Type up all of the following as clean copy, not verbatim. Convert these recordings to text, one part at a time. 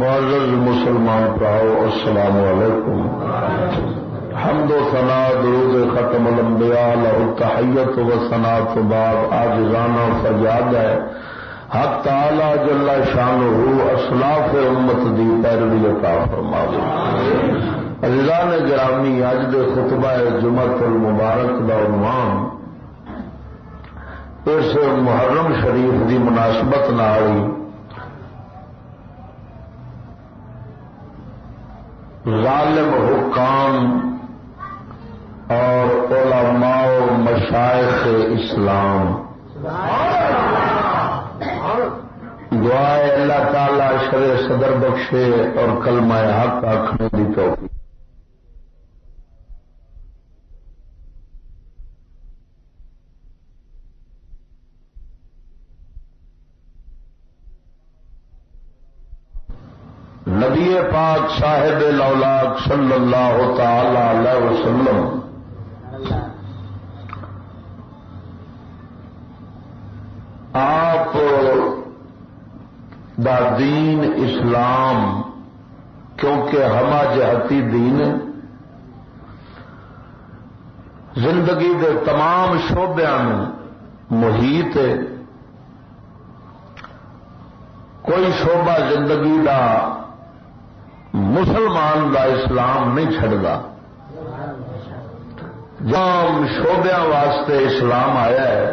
معزز مسلمان پراؤ السلام علیکم. حمد و ثنا درود ختم الانبیاء لہ التحیت و ثنا تو بعد عاجزانہ فریاد ہے حق تعالی جل شانہ اسلاف امت دی پیروی عطا فرماوے. عزیزان گرامی، اج دے خطبہ جمعۃ المبارک دا عنوان اس محرم شریف دی مناسبت نال ظالم حکام اور علماء و مشائخ اسلام. دعائے اللہ تعالی شرع صدر بخشے اور کلمہ حق آخنے کی توفیق. نبی پاک صاحب الاولاق صلی اللہ تعالی علیہ وسلم آپ دا دین اسلام کیونکہ ہما جہتی دین زندگی دے تمام شعبیاں محیط ہے. کوئی شعبہ زندگی دا مسلمان دا اسلام نہیں چھڑدا. جام شعبیاں واسطے اسلام آیا ہے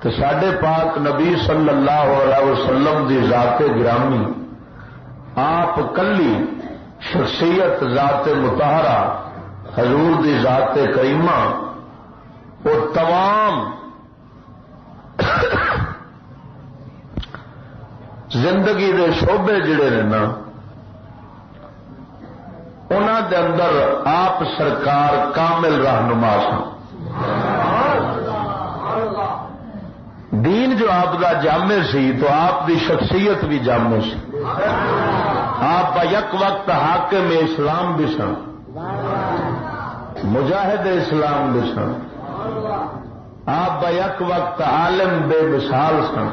تو ساڈے پاک نبی صلی اللہ علیہ وسلم دی ذات گرامی آپ کلی شخصیت ذات مطہرہ حضور دی ذات کریمہ وہ تمام زندگی دے شعبے جڑے نے نا انہاں دے اندر آپ سرکار کامل رہنما سن. دین جو آپ کا جامع سی تو آپ دی شخصیت بھی جامع سی. آپ یک وقت حاکم اسلام بھی سن، مجاہد اسلام بھی سن. آپ بیک وقت عالم بے مثال سن،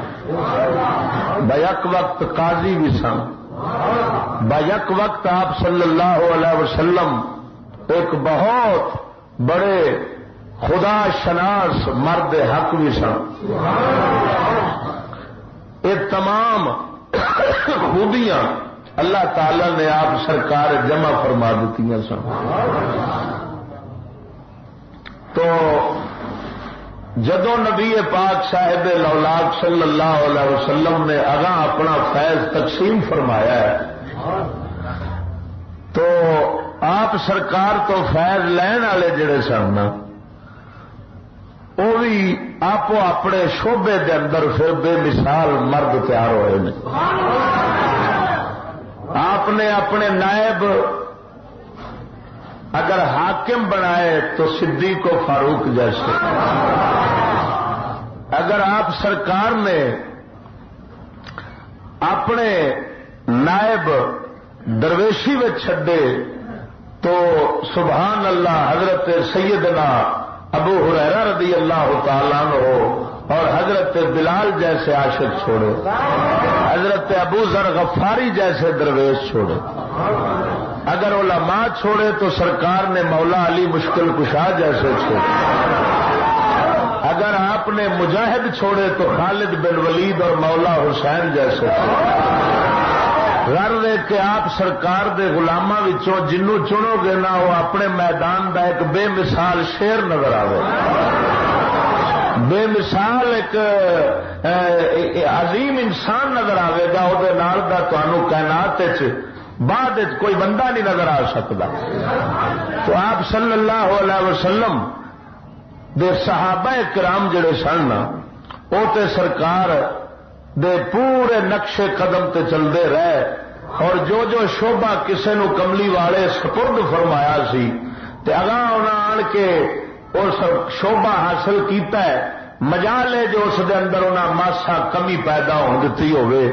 بیک وقت قاضی بھی سن، بیک وقت آپ صلی اللہ علیہ وسلم ایک بہت بڑے خدا شناس مرد حق بھی سن. یہ تمام خوبیاں اللہ تعالی نے آپ سرکار جمع فرما دیتی سن. تو جدو نبی پاک صاحب الاولاق صلی اللہ علیہ وسلم نے اگاں اپنا فیض تقسیم فرمایا ہے تو آپ سرکار تو فیض لین والے جڑے سن وہ بھی آپ اپنے شعبے دے اندر پھر بے مثال مرد تیار ہوئے ہیں. آپ نے اپنے نائب اگر حاکم بنائے تو صدیق و فاروق جیسے، اگر آپ سرکار نے اپنے نائب درویشی میں چھڈے تو سبحان اللہ حضرت سیدنا ابو ہریرہ رضی اللہ تعالیٰ عنہ اور حضرت بلال جیسے عاشق چھوڑے، حضرت ابو ذر غفاری جیسے درویش چھوڑے. اگر علماء چھوڑے تو سرکار نے مولا علی مشکل کشا جیسے چھوڑے. اگر آپ نے مجاہد چھوڑے تو خالد بن ولید اور مولا حسین جیسے چھوڑے. غرض ہے کہ آپ سرکار دے غلاماں وچوں جنوں چنو گے نا وہ اپنے میدان دا ایک بے مثال شیر نظر آئے، بے مثال ایک عظیم انسان نظر آئے گا. وہ نال دا تانوں کائنات بعد کوئی بندہ نہیں نظر آ سکتا. تو آپ صلی اللہ علیہ وسلم دے صحابہ کرام جڑے سن وہ تے سرکار دے پورے نقشے قدم تے چلتے رہے اور جو جو شعبہ کسے نو کملی والے سپرد فرمایا سی تے اگاں انہاں آن کے اس شعبہ حاصل کیتا ہے. مجال ہے جو اس دے اندر انہاں ماسا کمی پیدا ہو دیتی ہوئے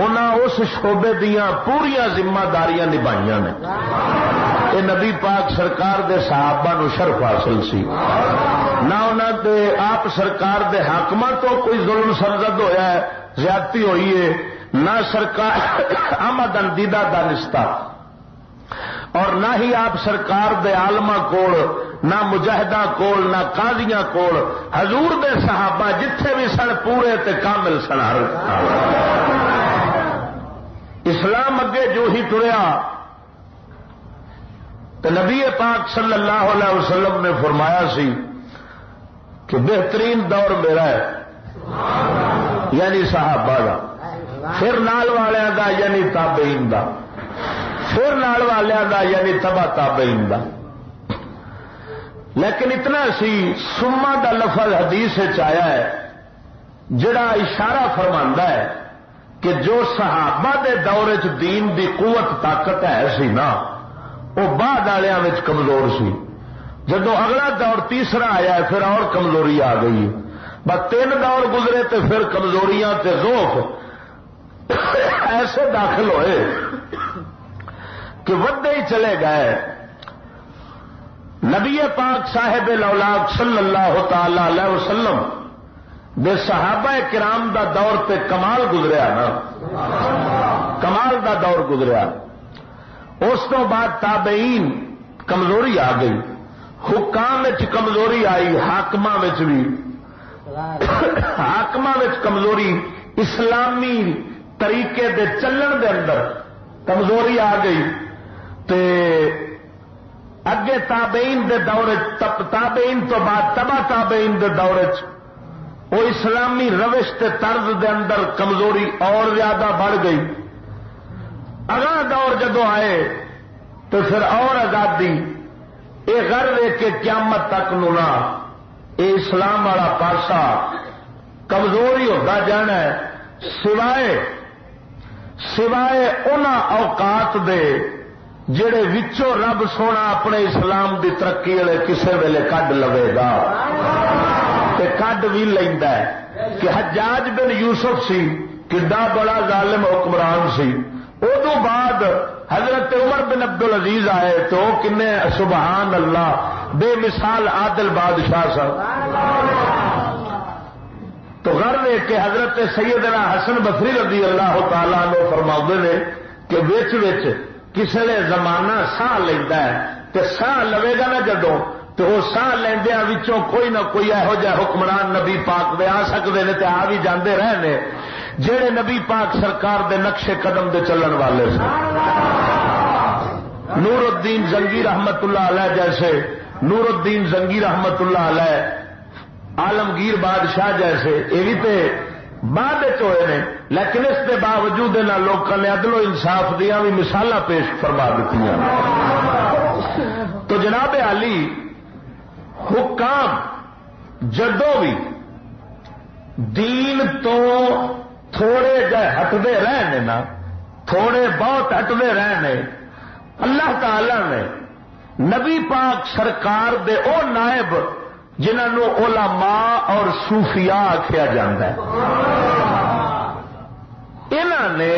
انہاں اس شعبے دیاں پوریاں ذمہ داریاں نبھائیاں نے. یہ نبی پاک سرکار دے صحابہ نو شرف حاصل سی. نہ انہاں دے آپ سرکار دے حاکماں تو کوئی ظلم سرزد ہویا ہے، زیادتی ہوئی ہے، نہ سرکار آمدن دیدہ دانستہ اور نہ ہی آپ سرکار دے عالمہ کول نہ مجاہدہ کول نہ قاضیاں کول حضور دے صحابہ جتھے بھی سن پورے تے کامل سن. اسلام اگے جو ہی ٹریا تو نبی پاک صلی اللہ علیہ وسلم نے فرمایا سی کہ بہترین دور میرا ہے یعنی صحابہ دا، پھر نال والیاں دا یعنی تابعین دا، پھر نال والیاں دا یعنی تبع تابعین دا. لیکن اتنا سی سما دا لفظ حدیث آیا ہے جڑا اشارہ فرماندا ہے کہ جو صحابہ دے دور چ دین دی قوت طاقت ہے سی نا وہ بعد والیاں وچ کمزور سی. جدو اگلا دور تیسرا آیا ہے پھر اور کمزوری آ گئی. بس 3 دور گزرے تے پھر کمزوریاں تے ذوق ایسے داخل ہوئے کہ ودے ہی چلے گئے. نبی پاک صاحب الاولاق صلی اللہ تعالی علیہ وسلم دے صحابہ کرام دا دور تے کمال گزریا نا، کمال دا دور گزریا. اس تو بعد تابعین کمزوری آ گئی، حکام وچ کمزوری آئی، حاکماں وچ بھی حاکماں وچ کمزوری، اسلامی طریقے دے چلن دے اندر کمزوری آ گئی. تے اگے تابعین دے دور تابعین تو بعد تبع تابعین دے دور وہ اسلامی روش تے طرز دے اندر کمزوری اور زیادہ بڑھ گئی. اگلا دور جدو آئے تو پھر اور آزادی، یہ غرض ہے کہ قیامت تک نو نہ یہ اسلام والا پاسا کمزوری ہوتا جانا ہے سوائے ان اوقات دے جڑے وچوں رب سونا اپنے اسلام دی ترقی والے کسے ویلے کڈ لوے گا تے کڈ بھی لیندا ہے. کہ حجاج بن یوسف سی کڈا بڑا ظالم حکمران سی، ادو بعد حضرت عمر بن عبدالعزیز آئے تو کنے سبحان اللہ بے مثال عادل بادشاہ سن. تو غرض ہے کہ حضرت سیدنا حسن بصری رضی اللہ تعالیٰ عنہ فرماؤندے نے کہ وچ وچ کسے نے زمانہ ساہ لیندا ہے تے ساہ لوے گا نا جدوں تو وہ ساہ لیندیاں وچوں کوئی نہ کوئی یہو جہا حکمران نبی پاک دے آ سکدے نے تے آ بھی جاندے رہے نے جڑے نبی پاک سرکار دے نقشے قدم دے چلن والے سن. نور الدین زنگی رحمت اللہ علیہ جیسے، نور الدین زنگی رحمت اللہ علیہ، عالمگیر بادشاہ جیسے، یہ بھی تے بعد ہوئے نے، لیکن اس کے باوجود لوگوں نے عدل و انصاف دیا بھی مثالاں پیش فرما دیتی. تو جناب علی حکام جدوں بھی دین تو تھوڑے جہ ہٹتے رہے نا، تھوڑے بہت ہٹتے رہے، اللہ تعالی نے نبی پاک سرکار دے او نائب جنہوں علماء اور صوفیاء آخیا جاتا ہے، انہوں نے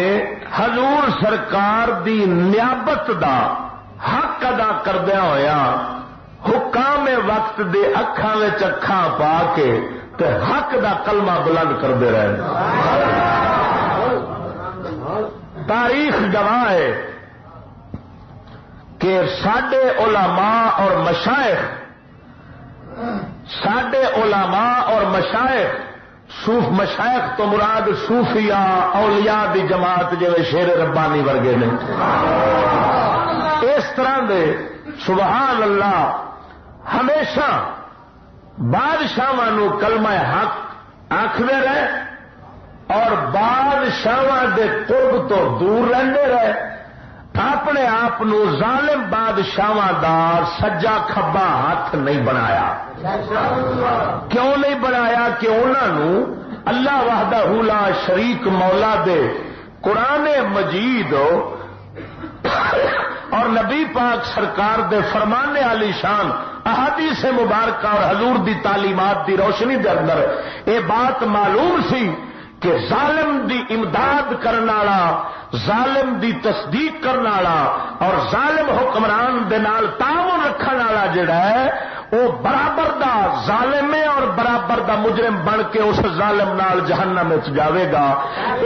حضور سرکار دی نیابت دا حق ادا کردیا ہویا حکام وقت دے اکھاں وچ اکھاں پا کے تے حق دا کلمہ بلند کرتے رہے. تاریخ گواہ ہے کہ ساڈے علماء اور مشائخ، ساڈے علماء اور مشائخ، مشائخ تو مراد صوفیاء اولیاء دی جماعت جویں شیر ربانی ورگے نے، اس طرح دے سبحان اللہ ہمیشہ بادشاہاں کلمہ حق آخدے رہے اور بادشاہاں دے قرب تو دور رہندے رہے. اپنے آپ ظالم بادشاہاں دا سجا کھبا ہاتھ نہیں بنایا. کیوں نہیں بنایا؟ کہ انہوں اللہ وحدہ لا شریک مولا دے قرآن مجید اور نبی پاک سرکار دے فرمانے علی شان احادیث مبارکہ اور حضور دی تعلیمات دی روشنی دے اندر یہ بات معلوم سی کہ ظالم دی امداد کرنے والا، ظالم دی تصدیق کرنے والا اور ظالم حکمران دے نال تعاون رکھنے والا جڑا ہے وہ برابر دا ظالم ہے اور برابر دا مجرم بن کے اس ظالم نال جہنم وچ جاوے گا.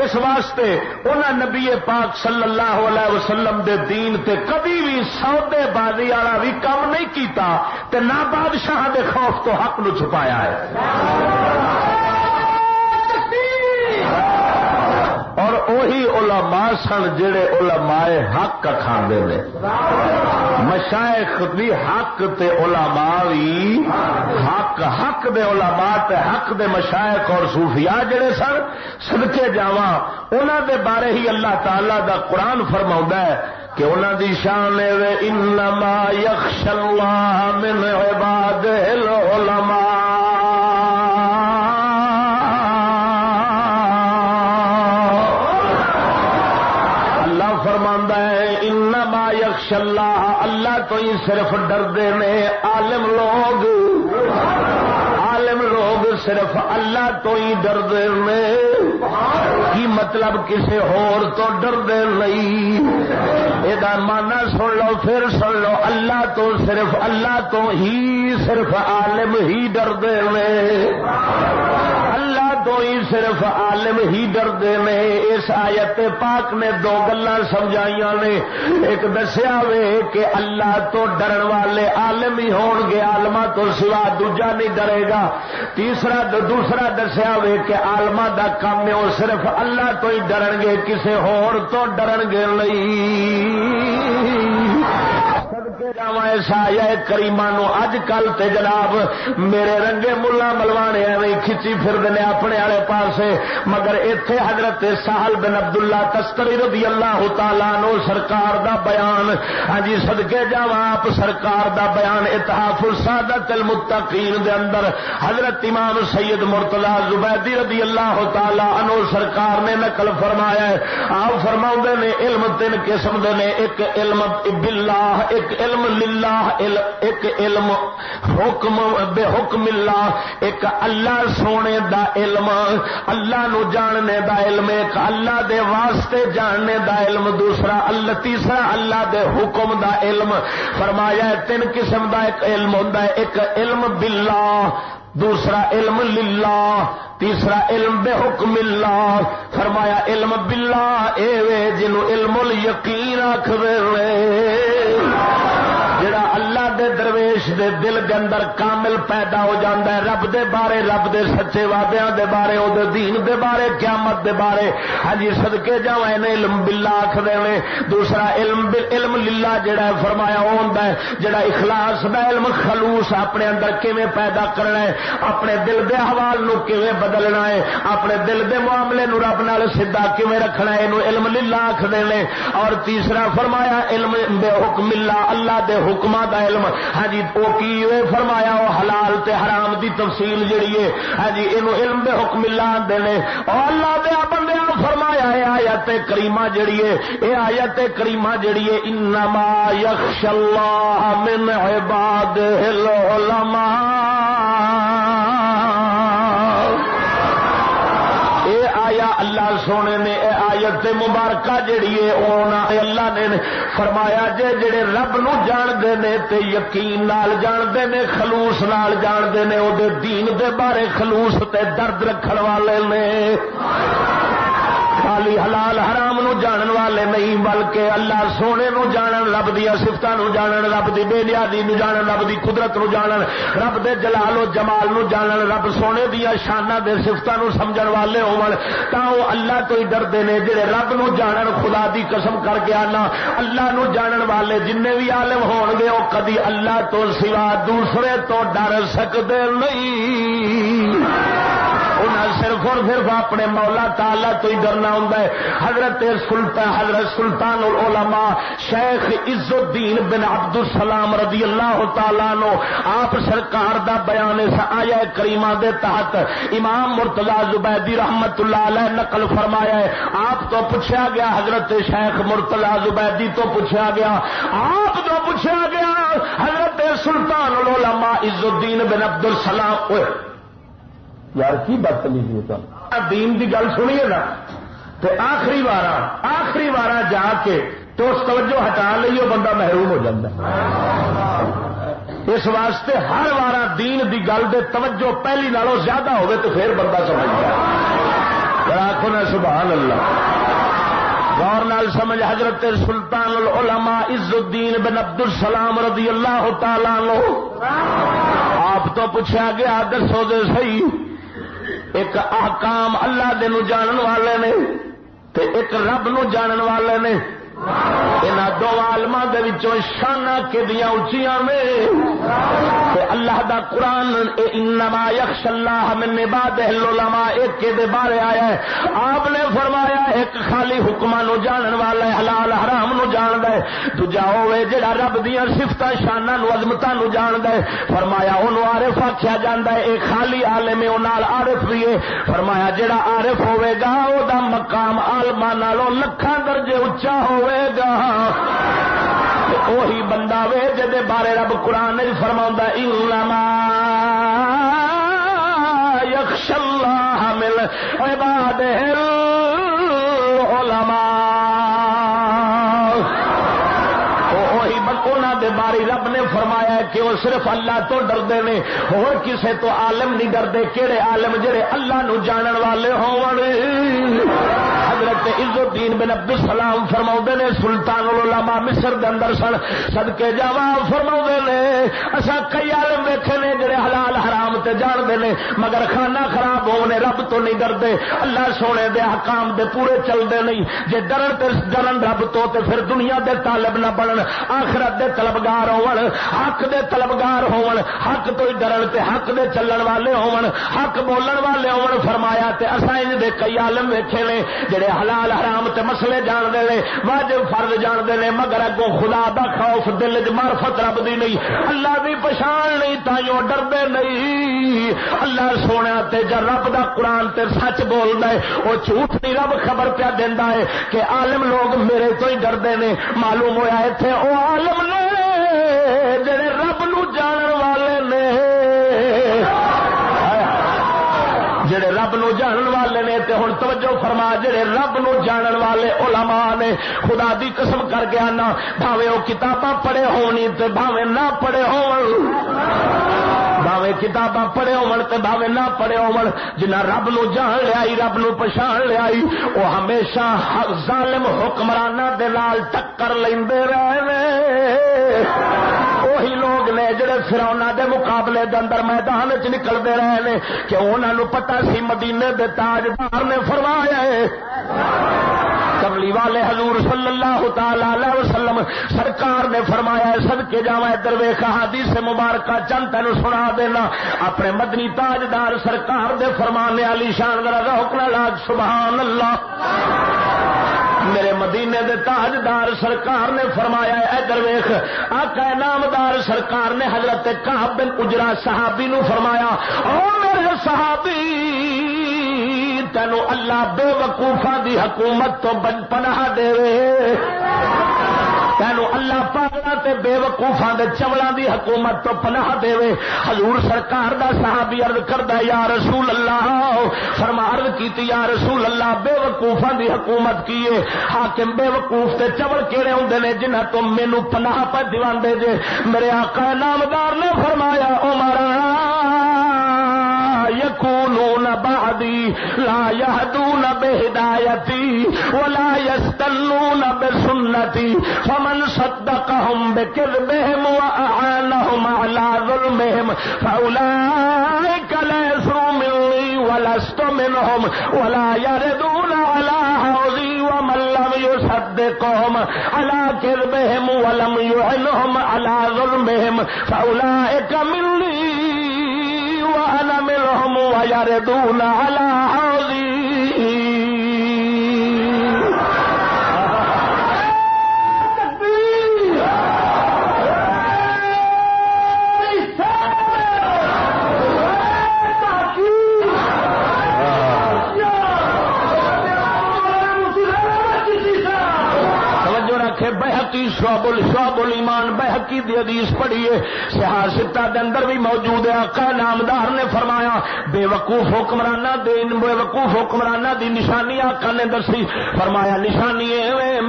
اس واسطے انہاں نبی پاک صلی اللہ علیہ وسلم دے دین تے کبھی بھی سودے بازی والا بھی کام نہیں کیتا تے نہ بادشاہ دے خوف تو حق نو چھپایا ہے. اور وہی علماء سن جڑے علماء حق کھاندے نے. مشائخ بھی حق تے علماء بھی حق. حق دے علماء تے حق دے مشائخ اور صوفیاء جڑے سن صدقے جاواں انہاں دے بارے ہی اللہ تعالی دا قرآن فرماوندا ہے کہ انہاں دی شان ہے انما یخشى اللہ من عباده العلماء. اللہ اللہ تو ہی صرف ڈردے نے عالم لوگ. عالم لوگ صرف اللہ تو ہی ڈردے نے. کی مطلب کسی ہور تو ڈردے نہیں. یہ مانا سن لو پھر سن لو. اللہ تو صرف اللہ تو ہی صرف عالم ہی ڈردے نے. اللہ تو ہی صرف عالم ہی ڈردے نے. اس آیت پاک نے دو گلاں سمجھائیاں نے. ایک دسیا وے کہ اللہ تو ڈرن والے عالم ہی ہون گے, عالماں تو سوا دوجا نہیں ڈرے گا. دوسرا دسیا وے کہ عالماں دا کام ہے وہ صرف اللہ تو ہی ڈرن گے, کسے ہور تو ڈرن گے نہیں. کریما نو اج کل تے جناب میرے رنگے ملا ملوانے ایویں کھچی پھردے نے اپنے والے پاسے, مگر ایتھے حضرت سہل بن عبداللہ تستری رضی اللہ تعالی عنہ سرکار دا بیان. ہاں جی صدقے جاواں آپ سرکار دا بیان اتحاف السادۃ المتقین دے اندر حضرت امام سید مرتضی زبیدی رضی اللہ تعالی عنہ سرکار نے نقل فرمایا ہے. آپ فرماؤندے نے علم تین قسم دے نے, ایک علم باللہ, ایک علم للہ, ایک علم حکم بے حکم اللہ, ایک اللہ سونے دا علم, اللہ نو جاننے دا علم, ایک اللہ دے واسطے جاننے دا علم, دوسرا اللہ, تیسرا اللہ دے حکم دا علم. فرمایا ہے تین قسم دا ایک علم ہوندا ہے, ایک علم باللہ, دوسرا علم للہ, تیسرا علم بے حکم اللہ. فرمایا علم باللہ اے وے جنوں علم الیقین آکھدے نے, جڑا اللہ دے درویش دے دل دے اندر کامل پیدا ہو جاندا ہے رب دے بارے, رب دے سچے وعدیاں دے بارے, او دے دین دے بارے, قیامت دے بارے. ہاں جی صدقے جاواں علم باللہ آکھدے نے. دوسرا علم للہ جڑا ہے فرمایا او ہوندا ہے جڑا اخلاص دا علم, خلوص اپنے اندر کیویں پیدا کرنا ہے, اپنے دل دے احوال نو کیویں بدلنا ہے, اپنے دل دے معاملے نو رب نال سیدھا کیویں رکھنا ہے, اینو علم للہ آکھدے نے. اور تیسرا فرمایا علم بے حکم اللہ, اللہ دے حکماں دا علم. ہاں جی وہ کی فرمایا وہ حلال تے حرام دی تفصیل جڑی ہے, ہاں جی اینو علم بے حکم اللہ آندے نے. اور اللہ دے بندیاں فرمایا ہے آیت کریمہ جڑی ہے, اے آیت کریمہ جڑی ہے انما یخشى اللہ من عباده العلماء. اے آیا اللہ سونے نے اے آیت مبارکہ جڑی ہے اونا اللہ نے فرمایا جڑے رب نو جان دے نے تے یقین نال جان دے نے, خلوص نال جان دے نے, او دے دین دے بارے خلوص تے درد رکھن والے نے. خالی حلال حرام نو جانن والے نہیں, بلکہ اللہ سونے نو جانن, رب دی صفتاں نو جانن, رب دی بے نیازی نو جانن, رب دی قدرت نو جانن, رب دے جلال و جمال نو جانن, رب سونے دیا شاناں دے صفتاں نو سمجھن والے ہون تاں او اللہ تو ہی ڈردے نے. جڑے رب نو جانن, خدا دی قسم کر کے آنا اللہ نو جانن والے جننے بھی عالم ہون گے او کدی اللہ تو سوا دوسرے تو ڈر سکدے نہیں. انہیں صرف اور صرف اپنے مولا تعالی تو ہی ڈرنا ہوں. حضرت سلطان العلماء شیخ عز الدین بن عبد السلام رضی اللہ تعالیٰ عنہ آپ سرکار دا بیان اس آیہ کریمہ دے تحت امام مرتضی زبیدی رحمت اللہ علیہ نقل فرمایا ہے. آپ تو پوچھا گیا, حضرت شیخ مرتضی زبیدی تو پوچھا گیا, آپ تو پوچھا گیا حضرت سلطان العلماء عز الدین بن عبد السلام. یار کی بدتمیزی ہوتا دین دی گل سنیے نا, تے آخری وارا جا کے تو اس توجہ ہٹا لئیے بندہ محروم ہو جاتا ہے. اس واسطے ہر وارا دین دی گل دے توجہ پہلی نالوں زیادہ ہوئے تو پھر بندہ سمجھتا ہے. آخو نا سبحان اللہ. غور نال سمجھ. حضرت سلطان العلماء عز الدین بن عبد السلام رضی اللہ تعالی عنہ آپ تو پوچھا گیا دسو دے صحیح ایک احکام اللہ دے نو جانن والے نے تے ایک رب نو جانن والے نے انہاں دو عالماں دے وچوں شاناں کدیاں اونچیاں نے تے اللہ دا قرآن انما یخشى اللہ من عبادہ العلماء ایک دے بارے آیا ہے. آپ نے فرمایا ایک خالی حکماں نو جانن والا ہے حلال حرام نو جاندا ہے, دوجا ہوے جڑا رب دیاں صفتاں شاناں نو عظمتاں نو جاندا ہے. فرمایا اونوں عارف آکھیا جاندا ہے. ایک خالی عالم ہے اونال عارف بھی ہے. فرمایا جڑا عارف ہوے گا او دا مقام عالماں نالوں لکھاں درجے اونچا ہوے گا. وہی بندہ وے جدے بارے رب قرآن نے فرماؤں انما یخشى اللہ من عبادہ العلماء. وہی بندہ دے باری رب نے فرمایا کہ وہ صرف اللہ تو ڈردے نے اور کسے تو عالم نہیں ڈردے. کیڑے عالم جڑے اللہ نو جانن والے ہون. حضرت عز الدین بن عبد السلام فرماؤندے نے سلطان العلماء مصر دے اندر سن صدقے جاواں فرماؤندے نے اساں کئی عالم ویکھے نے جڑے حلال حرام تے جاندے نے مگر کھانا خراب ہونے رب تو نہیں ڈردے. اللہ سونے دے احکام دے پورے چلدے نہیں. جے ڈرن تے ڈرن رب تو تے پھر دنیا دے طالب نہ بنن آخرت دے طلبگار ہون حق دے طلبگار ہون حق تو ہی ڈرن تے حق دے چلن والے ہون حق بولن والے ہون. فرمایا تے اساں انج دے کئی عالم ویکھے نے جڑے حلال حرام تے مسئلے جان دے نے واجب فرض جان دے نے مگر اگوں خدا دا خوف دل وچ معرفت رب دی نہیں اللہ دی پہچان نہیں تائیوں ڈردے نہیں. اللہ سونا تے جب رب دا قرآن تے سچ بولدا ہے او جھوٹ نہیں رب خبر پیا دیندا ہے کہ عالم لوگ میرے تو ہی ڈردے نے. معلوم ہویا ایتھے او عالم نے جڑے رب نو جانن والے نے جڑے رب نو جانن والے نے تے ہن توجہ فرما جڑے رب نو جانن والے علماء نے خدا دی قسم کر گیا نا بھاویں او کتاباں پڑھے ہونی تے بھاویں نہ پڑھے ہون بھاویں کتاباں پڑھے ہون تے بھاویں نہ پڑھے ہون جنہاں رب نو جان لیائی رب نو پہچان لیائی او ہمیشہ ظالم حکمراناں دے نال ٹکر لیندے رہے. وہی لوگ نے جڑے فرعوناں دے مقابلے دے اندر میدان وچ نکلدے رہے نے کہ انہاں نو پتہ سی مدینے دے تاجدار نے فرمایا ہے کملی والے حضور صلی اللہ تعالی علیہ وسلم سرکار نے فرمایا ہے صدقے جاواں ادھر ویکھ حدیث مبارکہ چند تینوں سنا دینا اپنے مدنی تاجدار سرکار دے فرمانے علی شان ذرا ذوق نال سبحان اللہ. میرے مدینے دے تاجدار سرکار نے فرمایا ہے ادھر ویکھ آقا نامدار سرکار نے حضرت کعب بن اجرا صحابی نو فرمایا او میرے صحابی تینو اللہ بے وقوفاں دی حکومت تو پناہ دے تینو اللہ پاگلاں تے بے وقوفاں دے چولاں دی حکومت تو پناہ دے. حضور سرکار دا صحابی عرض کردا یا رسول اللہ فرما عرض کیتی یا رسول اللہ بے وقوفاں دی حکومت کیے حاکم بے وقوف تے چول کیڑے ہوندے نے جنہاں تو مینوں پناہ پہ دیواندے جے. میرے آقا نامدار نے فرمایا عمر یکونون بعدی لا یہدون بہدایتی ولا یستنون بسنتی فمن صدقهم بکذبهم واعانهم على ظلمهم فاولئک لیسوا منی ولست منهم ولا یردون على حوضی ومن لم یصدقهم على کذبهم ولم یعنهم على ظلمهم فاولئک منی وأنا منهم ويردون على حوضي. رکھے. بہقی شعب الایمان بہقی دی حدیث پڑھیے صحاح ستہ دے اندر بھی موجود ہے. آقا نامدار نے فرمایا بے وقوف حکمرانہ دی نشانی آقا نے دسی. فرمایا نشانی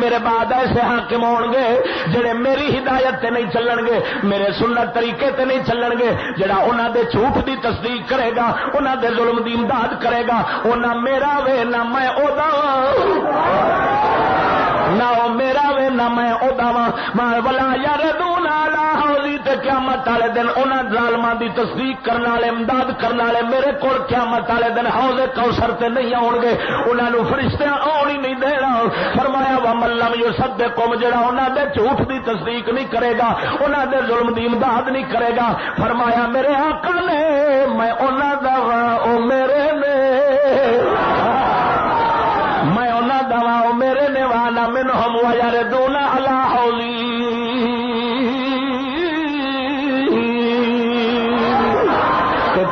میرے بعد ایسے حاکم ہون گے جڑے میری ہدایت تے نہیں چلن گے, میرے سنت طریقے تے نہیں چلن گے. جڑا انہاں دے جھوٹ دی تصدیق کرے گا, انہاں دے ظلم دی امداد کرے گا, او نہ میرا وے نہ میں او دا, نہ او میرا وے نہ میں او دا وا. ولا یردون علی حوضی تے قیامت والے دن انہاں ظالماں دی تصدیق کرن والے امداد کرن والے میرے کول قیامت والے دن حوض کوثر تے نہیں آؤ گے. انہاں نو فرشتے آن ہی نہیں دینا. فرمایا ومن لم یصدقهم جڑا انہاں دے جھوٹ دی تصدیق نہیں کرے گا, انہاں دے ظلم دی امداد نہیں کرے گا. فرمایا میرے آقا نے میں انہاں دا او میرے نے میں انہاں دا او میرے نے وانا منہم ویردون علی حولی.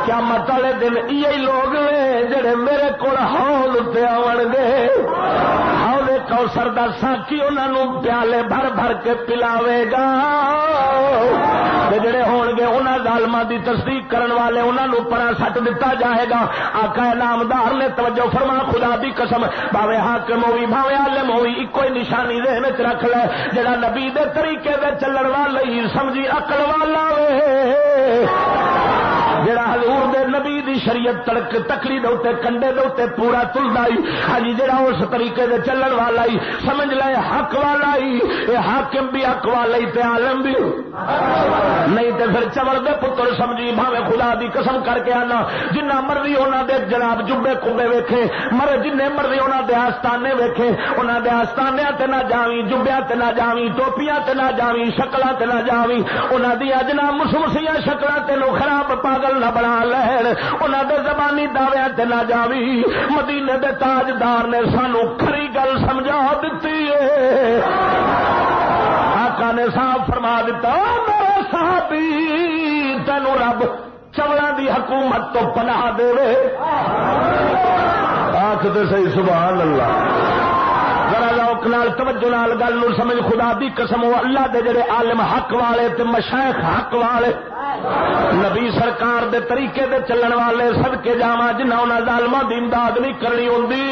قیامت والے دن یہی لوگ نے جڑے میرے کول حوض تے آون گے, حوض کوثر دا ساقی انہاں نو پیالے بھر بھر کے پلاوے گا. تے جڑے ہون گے انہاں ظالماں دی تصدیق کرن والے انہاں نو پرا سٹ دتا جائے گا. آقا نامدار نے توجہ فرما خدا دی قسم بھاوے حاکم ہوئی بھاوے عالم ہوئی ایک ہی نشانی ذہن وچ رکھ لے, جڑا نبی دے طریقے دے چلن والا ہی سمجھی عقل والا وے, جڑا حضور دے نبی دی شریعت تڑک تکڑی دے اوتے کنڈے دے اوتے پورا تلدا ہی, ہاں جی جڑا اس طریقے دے چلن والا ہی سمجھ لے حق والا ہی. اے حاکم بھی حق والا ہی تے عالم بھی نہیں تے پھر چمڑ دے پتر سمجھی. بھاویں خدا دی قسم کر کے آنا جنہ مرضی انہاں دے جناب جبے کبے ویکھے, مر جننے مرضی انہاں دے آستانے ویکھے, انہاں دے آستانیاں تے نہ جاویں, جبیاں تے نہ جاویں, ٹوپیاں تے نہ جاویں, شکلاں تے نہ جاویں. انہاں دی جناب مسمسیاں شکلاں تے نو خراب پاگل نہ بنا لین, انہاں دے زبانی دعویاں تے نہ جاویں. مدینے دے تاجدار نے سانو کھری گل سمجھا دتی ہے. آقا نے صاحب فرما دیتا میرے صحابی تینو رب چوڑا دی حکومت تو پناہ دے. آخ تے صحیح سبحان اللہ. ذرا ذوق نال توجہ نال گل نو سمجھ. خدا دی قسم اللہ دے جڑے عالم حق والے تے مشائخ حق والے نبی سرکار دے طریقے دے چلن والے صدقے جاواں جنہاں انہاں ظالماں دی امداد نہیں کرنی ہوندی,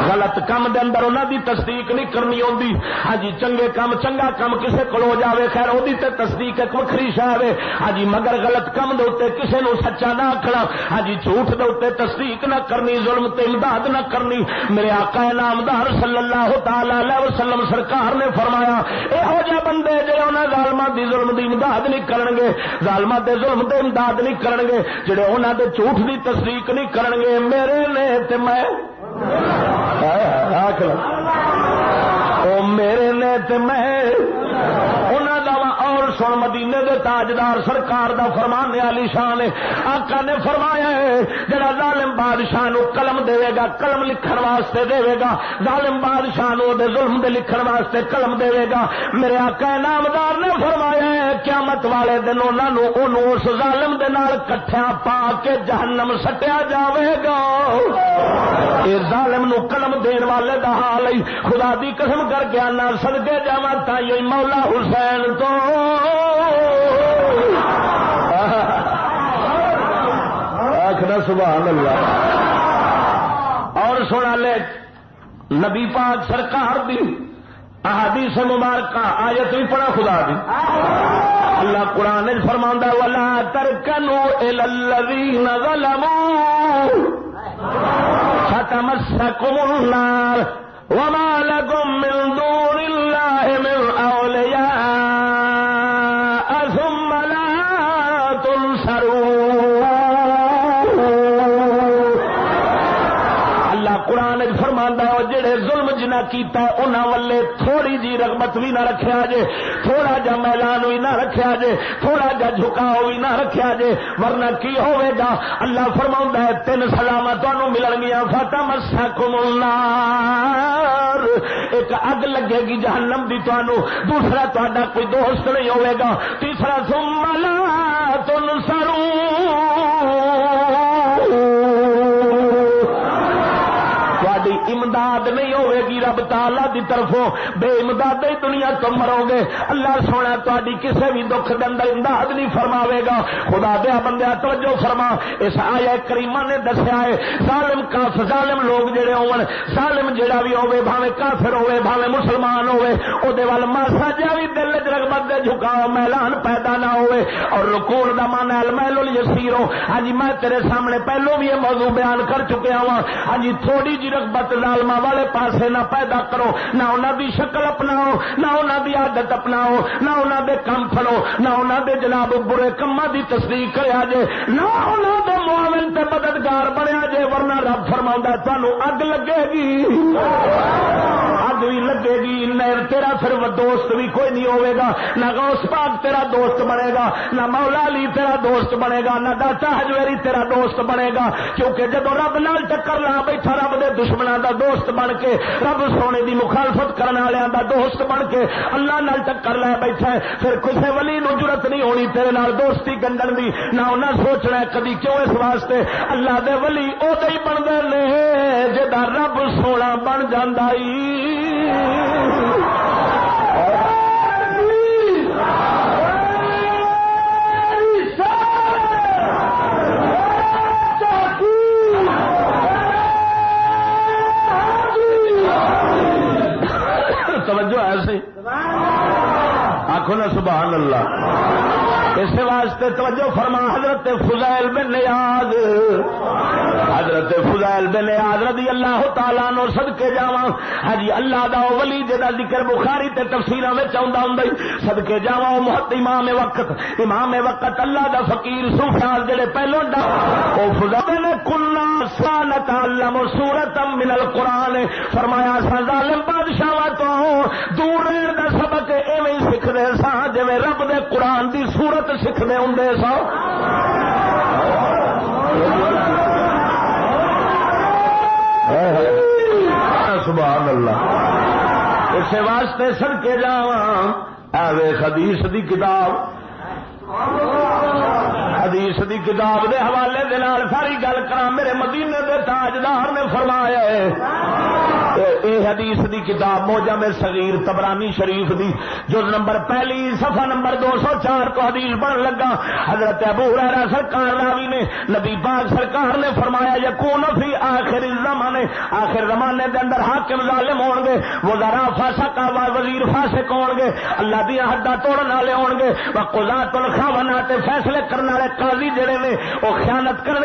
غلط کام دے اندر انہاں دی تصدیق نہیں کرنی ہوندی. ہاں جی چنگے کام چنگا کام کسے کول ہو جاوے خیر اودی تے تصدیق ایک وکھری شے ہے. ہاں جی مگر غلط کام دے اوتے کسے نو سچا نہ آکھنا, ہاں جی جھوٹ دے اوتے تصدیق نہ کرنی, ظلم تے امداد نہ کرنی. میرے آقا نامدار صلی اللہ تعالی علیہ وسلم سرکار نے فرمایا ایہو جے بندے جڑے انہاں ظالماں دی ظلم دی امداد نہیں کرن گے, ظالماں دے ظلم دے امداد نہیں کرن گے, جڑے انہاں دے جھوٹ دی تصدیق نہیں کرن گے, میرے نے تے میں او میرے نے تے میں انہاں دا. اور سن مدینے دے تاجدار سرکار دا فرمان علی شان ہے. آقا نے فرمایا ہے جڑا ظالم بادشاہ نو قلم دے گا, قلم لکھن واسطے دے گا, ظالم بادشاہ نو دے ظلم دے لکھن واسطے قلم دے گا, میرے آقا نامدار نے فرمایا ہے قیامت والے دن انہاں نو اونوں اس ظالم دے نال کٹھیاں پا کے جہنم سٹیا جاوے گا. اے ظالم نو قلم دین والے دا حال ہے. خدا دی قسم کر کے آنا صدقے جاواں تائیں مولا حسین تو آخنا سبحان اللہ. اور سنا لے نبی پاک سرکار دی احادیث مبارکہ آیت بھی پڑھا خدا دی. اللہ قرآن میں فرماندا ولا ترکنوا الی الذین ظلموا فتمسکم النار وما لکم من دون اللہ من اولیاء ثم لا تنصرون. اللہ قرآن فرماندا ہے جڑے ظلم جنہ کیتا ہے انہاں والے تھوڑی جی رغبت بھی نہ رکھیا جے, تھوڑا جا میلان بھی نہ رکھیا جے, تھوڑا جا جھکاؤ بھی نہ رکھیا جے, ورنہ کی ہوئے گا. اللہ فرماؤندا ہے تین سزاواں تانوں ملن گیاں. فتمسکم النار, ایک اگ لگے گی جہنم دی تانوں, دوسرا تہاڈا کوئی دوست نہیں ہوئے گا, تیسرا ثم لا تنصرون, امداد نہیں ہوئے گی, رب تعالی دی طرفوں بے امدادی دنیا تو مرو گے اللہ سونا تہاڈی کسے بھی دکھ دے اندر امداد نہیں فرماوے گا. خدا دے بندے توجہ فرما اس آیہ کریمہ نے دسیا ہے ظالم کافر ظالم لوگ جڑے ہون ظالم جڑا بھی ہوے بھاویں کافر ہوے بھاویں مسلمان ہوے او دے ول ماسا جا بھی دل وچ رغبت دے جھکاؤ میلان پیدا نہ ہوے. اور رکوع دا معنی المیل الیسیر. ہاں جی میں تیرے سامنے پہلو بھی یہ موضوع بیان کر چکیا ہوں. ہاں جی تھوڑی جی رغبت ظالماں والے پاسے نہ پیدا کرو نہ انہاں دی شکل اپناؤ نہ انہاں دی عادت اپناؤ نہ انہاں دے کم پھڑو نہ انہاں دے جناب برے کماں دی تصدیق کریا جے نہ انہاں دے معاون تے مددگار بنیا جے ورنہ رب فرماوندا تانوں اگ لگے گی اگ بھی لگے گی. تیرا پھر دوست بھی کوئی نہیں ہوئے گا نہ غوث پاک تیرا دوست بنے گا نہ مولا علی تیرا دوست بنے گا نہ داتا حجویری تیرا دوست بنے گا. کیونکہ جدو رب نال ٹکر لا بیٹھا رب دے دشمناں دا دوست بن کے رب سونے دی مخالفت کرنے والوں دا دوست بن کے اللہ نال ٹکر لا بیٹھا ہے پھر کسے ولی نو جرت نہیں ہونی تیرے نال دوستی گنڈن دی نہ انہاں سوچنا کدی کیوں اس واسطے اللہ دے ولی او دے ہی بندے نے جدا رب سونا بن جاندا توجہ ایسے آنکھوں نا سبحان اللہ. اس واسطے توجہ فرما حضرت فضیل بن نیاز رضی اللہ تعالیٰ عنہ صدقے جاواں. ہاں جی اللہ دا ولی جدا ذکر بخاری تے تفسیراں وچ آوندا ہوندا صدقے جاواں محت امام وقت اللہ دا فقیر صوفیاء جڑے پہلو دا او فضیل نے کنا سنتعلم سورۃ من القرآن فرمایا سا ظالم بادشاہاں تو دور رہن دا سبق ایویں سکھدے سا جویں رب دے قرآن دی سورت سکھدے ہوندے سا. سبحان اللہ. اس واسطے صدقے جاواں اے حدیث دی کتاب دے حوالے دے نال ساری گل کراں. میرے مدینے دے تاجدار نے فرمایا اے حدیث دی کتاب موجم صغیر طبرانی شریف دی جز نمبر پہلی صفحہ نمبر 204 کو حدیث بن لگا. حضرت ابو ہریرہ سرکار راوی نے نبی پاک سرکار نے فرمایا یکون فی آخر الزمان آخر زمانے دے اندر حاکم ظالم ہون گے وزراء فاسق وزیر فاسق ہون گے اللہ دی حداں توڑن والے ہون گے وقضاۃ الخونات فیصلے کرنے والے قاضی جڑے نے وہ خیانت کرن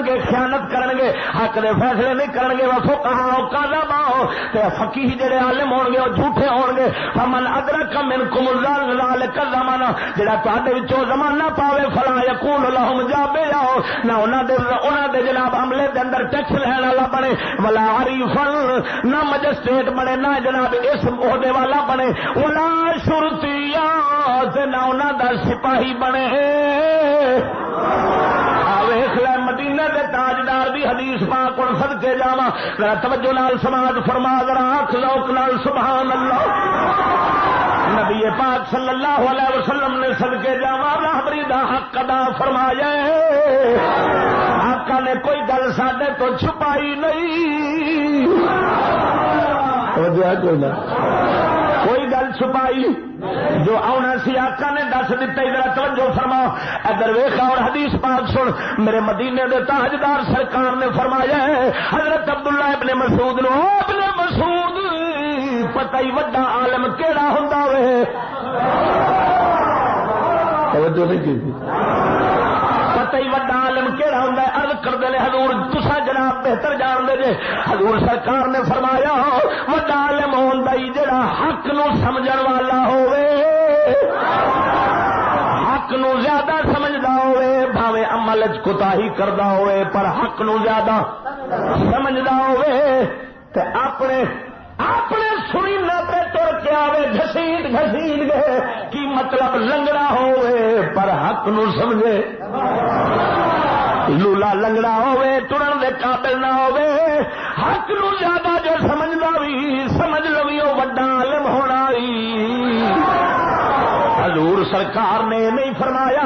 گے حق دے فیصلے نہیں کرن گے وفقہاء وقضاء تے فقیہ جڑے عالم ہون گے وہ جھوٹے ہون گے. فمن ادرک منکم ذالک الزمان جڑا تہاڈے وچوں زمانہ پاوے فلا یکون لهم جابیا نہ انہاں دے جناب عملے دے اندر ٹیکس لین والا بنے ولا عریفن نہ مجسٹریٹ بنے نہ جناب اس عہدے والا بنے ولا شرطیہ تے نہ انہاں دا سپاہی بنے. ویکھ لے مدینے دے تاجدار دی حدیث پاک ہن صدقے جاواں ذرا توجہ نال سماعت فرما ذرا آنکھ ذوق نال سبحان اللہ. نبی پاک صلی اللہ علیہ وسلم نے صدقے جاواں راہبری دا حق ادا فرمایا. آقا نے کوئی گل ساڈے تو چھپائی نہیں کوئی گل چھپائی جو آنا سی آقا نے دس دیتا. ادھر توجہ فرما ادھر ویکھ اور حدیث پاک سن. میرے مدینے دے تاجدار سرکار نے فرمایا ہے حضرت عبداللہ ابن مسعود نو ابن مسعود پتہ ہی وڈا عالم کیڑا ہوندا وے. توجہ نہیں کی پتہ ہی وڈا عالم کیڑا ہوندا ہے. عرض کردے نے حضور تساں جناب بہتر جان دے جے. حضور سرکار نے فرمایا وڈا عالم ہوندا ہی جڑا حق نو سمجھن والا ہوے حق نو زیادہ سمجھدا ہوے بھاوے عمل وچ کوتاہی کردا ہوے پر حق نو زیادہ سمجھدا ہوے تے اپنے سرینا پہ تر کے آوے گھسیٹ گئے کی مطلب لنگڑا ہوئے پر حق نو سمجھے. لولا لنگڑا ہوئے ترن دے قابل نہ ہوئے حق نو زیادہ جو سمجھدا بھی سمجھ لو وہ وڈا عالم ہونا ہی. حضور سرکار نے نہیں فرمایا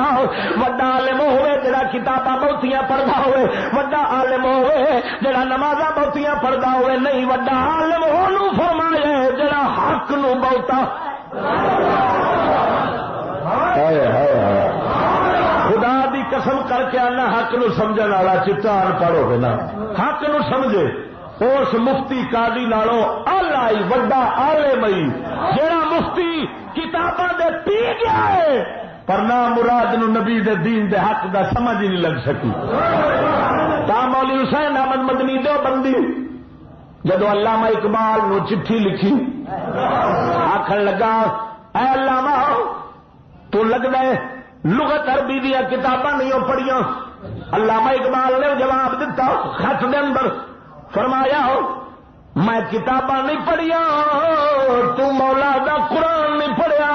وڈا عالم ہوئے جڑا کتاباں بہتیاں پڑھدا ہوئے، وڈا عالم ہوئے جڑا نمازاں بہتیاں پڑھدا ہوئے، نہیں وڈا عالم اونوں فرمایا جڑا حق نو بہتا خدا دی قسم کر کے آنا حق نو سمجھن والا چٹا ان پڑھ ہوے نا حق نو سمجھے اس مفتی قاضی نالوں اعلی وڈا عالم جڑا مفتی کتاباں دے پی گیا ہے پر نہ مراد نو نبی دے دین دے حق دا سمجھ ہی نہیں لگ سکی۔ تا مولوی حسین احمد مدنی دیوبندی جدو علامہ اقبال نو چٹھی لکھی آخر لگا اے علامہ تو لگتا ہے لغت عربی دیا کتاباں نہیں پڑھیاں؟ علامہ اقبال نے جواب دیتا خط دے اندر فرمایا میں کتاباں نہیں پڑھیاں تو مولا دا قرآن نہیں پڑھیا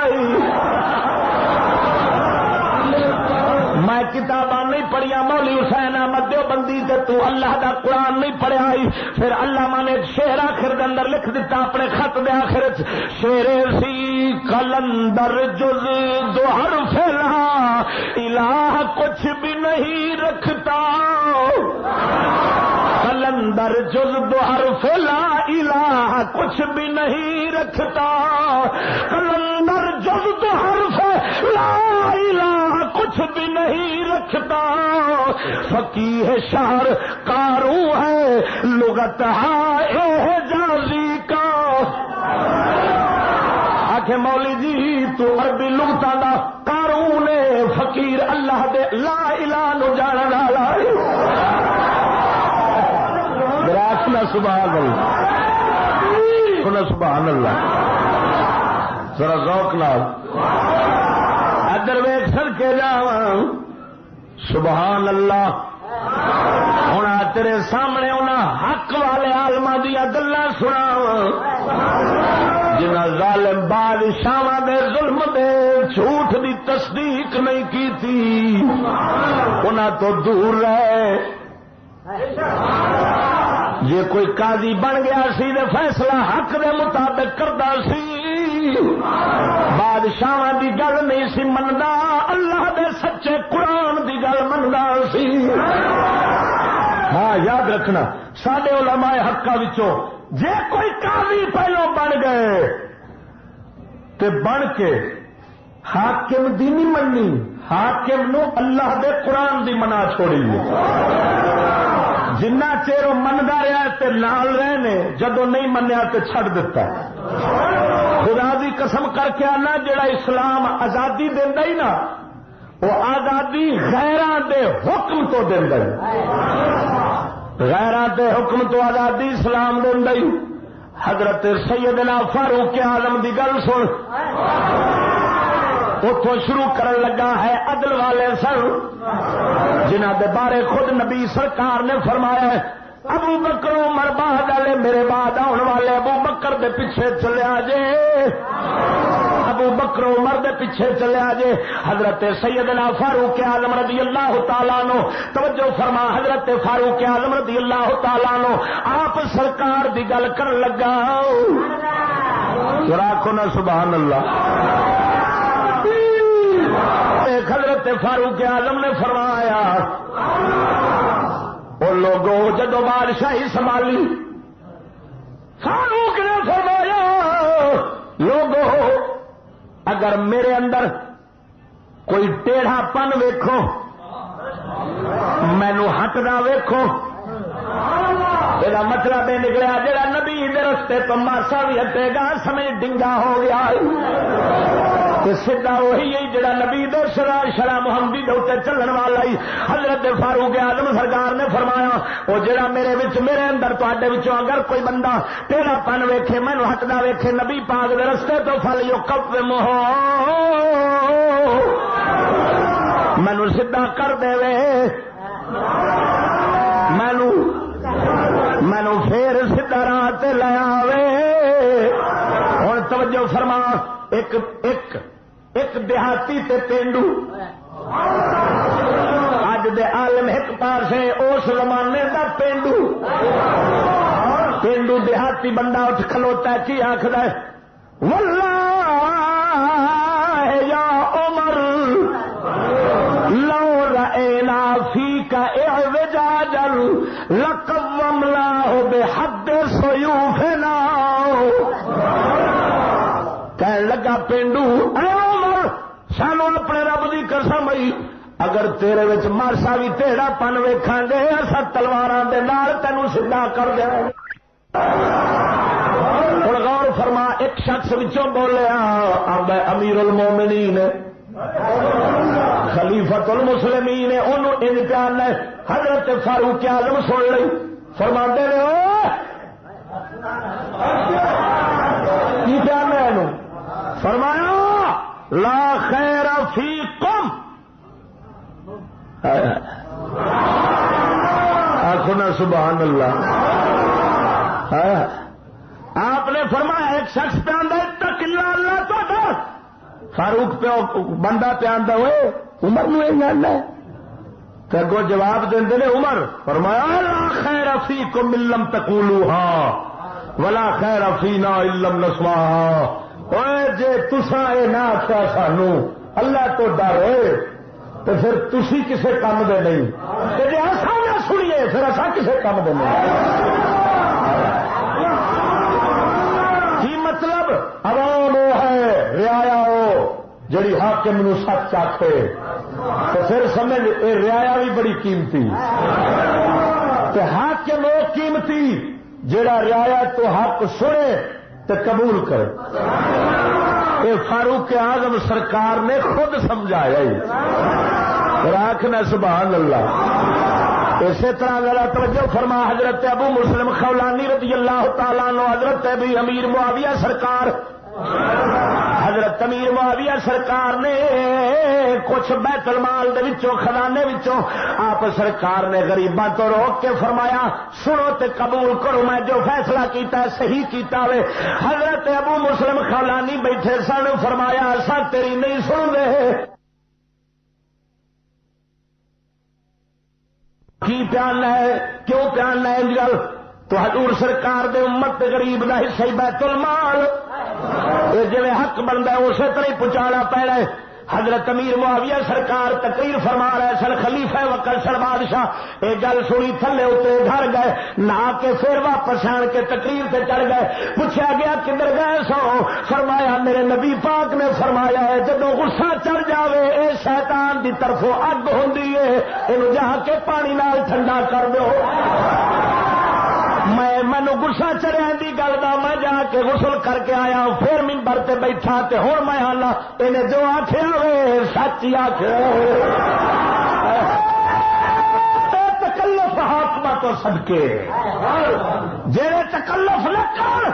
میں کتاباں نہیں پڑھیا مولوی حسین احمد دیوبندی تے تو اللہ دا قرآن نہیں پڑھیا پھر علامہ نے شعر آخر دے اندر لکھ دیتا اپنے خط دے آخر شعر سی کلندر جز دو حرف لا الہ کچھ بھی نہیں رکھتا کلندر جز دو حرف لا الہ کچھ بھی نہیں رکھتا کلندر جز دو حرف لا الہ کچھ بھی نہیں رکھتا فقیہ شعر قاروں ہے لغت اعجازی کا آخے مولی جی تو عربی لغتاں دا قاروں نے فقیر اللہ دے لا الہ نو جانن والا سبحان اللہ سبحان اللہ ذرا ذوق نال ادھر ویکھ سر کے جاواں سبحان اللہ ہن تیرے سامنے انہاں حق والے عالماں دیاں گلاں سناواں جنہاں ظالم بادشاہاں دے ظلم دے جھوٹ دی تصدیق نہیں کیتی انہاں تو دور رہے جے کوئی قاضی بن گیا سی تے فیصلہ حق دے مطابق کردا سی بادشاہاں دی گل نہیں سی مندا اللہ دے سچے قرآن دی گل مندا سی۔ ہاں یاد رکھنا ساڈے علماء حقاں وچوں جے کوئی قاضی پہلو بن گئے تے بن کے حاکم دی نہیں مننی حاکم نو اللہ دے قرآن دی منا چھوڑی جنہ چیر وہ منگا رہا تے نال رہنے جدو نہیں منیا تے چھڑ دیتا خدا دی قسم کر کے آنا جڑا اسلام آزادی دیندا ہی نا وہ آزادی غیراں دے حکم تو دیندا ہی غیراں دے حکم تو آزادی اسلام دیندا ہی۔ حضرت سیدنا فاروق اعظم دی گل سن اتوں شروع کرن لگا ہے عدل والے سن جنہ دے بارے خود نبی سرکار نے فرمایا ہے ابو بکر عمر بعد والے میرے بعد آنے والے ابو بکر دے پیچھے چلیا جے ابو بکر عمر دے پیچھے چلیا جے۔ حضرت سیدنا فاروق اعظم رضی اللہ تعالیٰ عنہ توجہ فرما حضرت فاروق اعظم رضی اللہ تعالیٰ عنہ آپ سرکار دی گل کر لگا راکھو نا سبحان اللہ۔ حضرت فاروق اعظم نے فرمایا وہ لوگوں جدو بادشاہی سنبھالی فاروق نے فرمایا لوگوں اگر میرے اندر کوئی ٹیڑھا پن ویکھو مینو ہٹنا ویکھو یہ مطلب یہ نکلیا جڑا نبی دے رستے تو ماسا بھی ہٹے گا سمجھ ڈنگا ہو گیا سیدھا وہی ہے جڑا نبی دے شرع محمدی دے اوتے چلن والا ہی۔ حضرت فاروق اعظم سرکار نے فرمایا وہ جڑا میرے اندر تواڈے وچوں اگر کوئی بندہ تیرا پن ویکھے مینوں ہٹدا ویکھے نبی پاک دے رستے تو فل یقومہ مینوں سیدھا کر دے مینوں پھر سیدھا راہ تے لے آوے۔ ہن توجہ فرما ایک دیہاتی تے پینڈو اج دے عالم ایک پاسے اس زمانے دا پینڈو دیہاتی بندہ اٹھ کھلوتا ہے کی آخر ہے واللہ یا عمر کہن لگا پینڈو اے عمر سانو اپنے رب دی قسم آئی اگر تیرے وچ مارسا بھی تیڑا پن ویکھاں گے اسا تلواراں دے نال تینوں سیدھا کر دیں گے. ہن غور فرما ایک شخص وچوں بولیا آندا امیر المومنین خلیفۃ المسلمین انہوں امتحان ہے. حضرت فاروق اعظم سن لئی فرماندے نے کی جاننا ہے فرمایا لا خیر فیکم آخو نا سبحان اللہ. آپ نے فرمایا ایک شخص پہ آندا اتق اللہ تو ڈر. فاروق پہ بندہ پہ آندا ہوئے عمر نو یہ جاننا ہے کہ اگو جواب دے نے عمر فرمایا لا خیر فیکم ان لم تقولوها ولا خیر فینا ان لم نسمعها. اوے جے تساں اے نہ آکھیا سانو اللہ تو ڈر ہوئے تو پھر تسی کسے کام دے نہیں تے جے اساں نہ سنیے پھر اساں کسے کام دے نہیں. کی مطلب عوام وہ ہے رعایا ہو جڑی حاکم نو سچ آکھے تو پھر سمجھ اے رعایا بھی بڑی قیمتی تے حاکم وہ قیمتی جڑا رعایا تو حق سنے تے قبول کرے. اے فاروق اعظم سرکار نے خود سمجھایا راکھنا سبحان اللہ. اسی طرح ذرا توجہ فرما حضرت ابو مسلم خولانی رضی اللہ تعالیٰ عنہ حضرت ابی امیر معاویہ سرکار حضرت امیر معاویہ سرکار نے کچھ بیت المال دے وچوں خزانے وچوں آپ سرکار نے غریباں تو روک کے فرمایا سنو تے قبول کرو میں جو فیصلہ کیتا ہے صحیح کیتا ہوئے. حضرت ابو مسلم خولانی بیٹھے سن فرمایا اساں تیری نہیں سن رہے. کی پیان ہے کیوں پیان ہے گل تو حضور سرکار دے امت غریب دا حصہ بیت المال جی حق بنتا ہے اسی طرح پہنچانا پینا ہے. حضرت امیر معاویہ سرکار تقریر فرما رہے سن خلیفہ وکر سر بادشاہ یہ گل سنی تھلے اتنے گھر گئے نہا کے پھر واپس آن کے تقریر سے چڑھ گئے. پوچھا گیا کدھر گئے سو فرمایا میرے نبی پاک نے فرمایا ہے جدو غصہ چڑھ جاوے اے شیطان دی طرفوں اگ ہوندی ہے یہ جا کے پانی نال ٹھنڈا کر دو. مینو گسا چڑھیا دی گل دا میں جا کے غسل کر کے آیا پھر ممبر تے بیٹھا تے ہوں میں آنا انہیں جو آخیا ہوئے سچ ہی آخیا تکلف حاکمہ تو صدقے جڑے تکلف نہ کر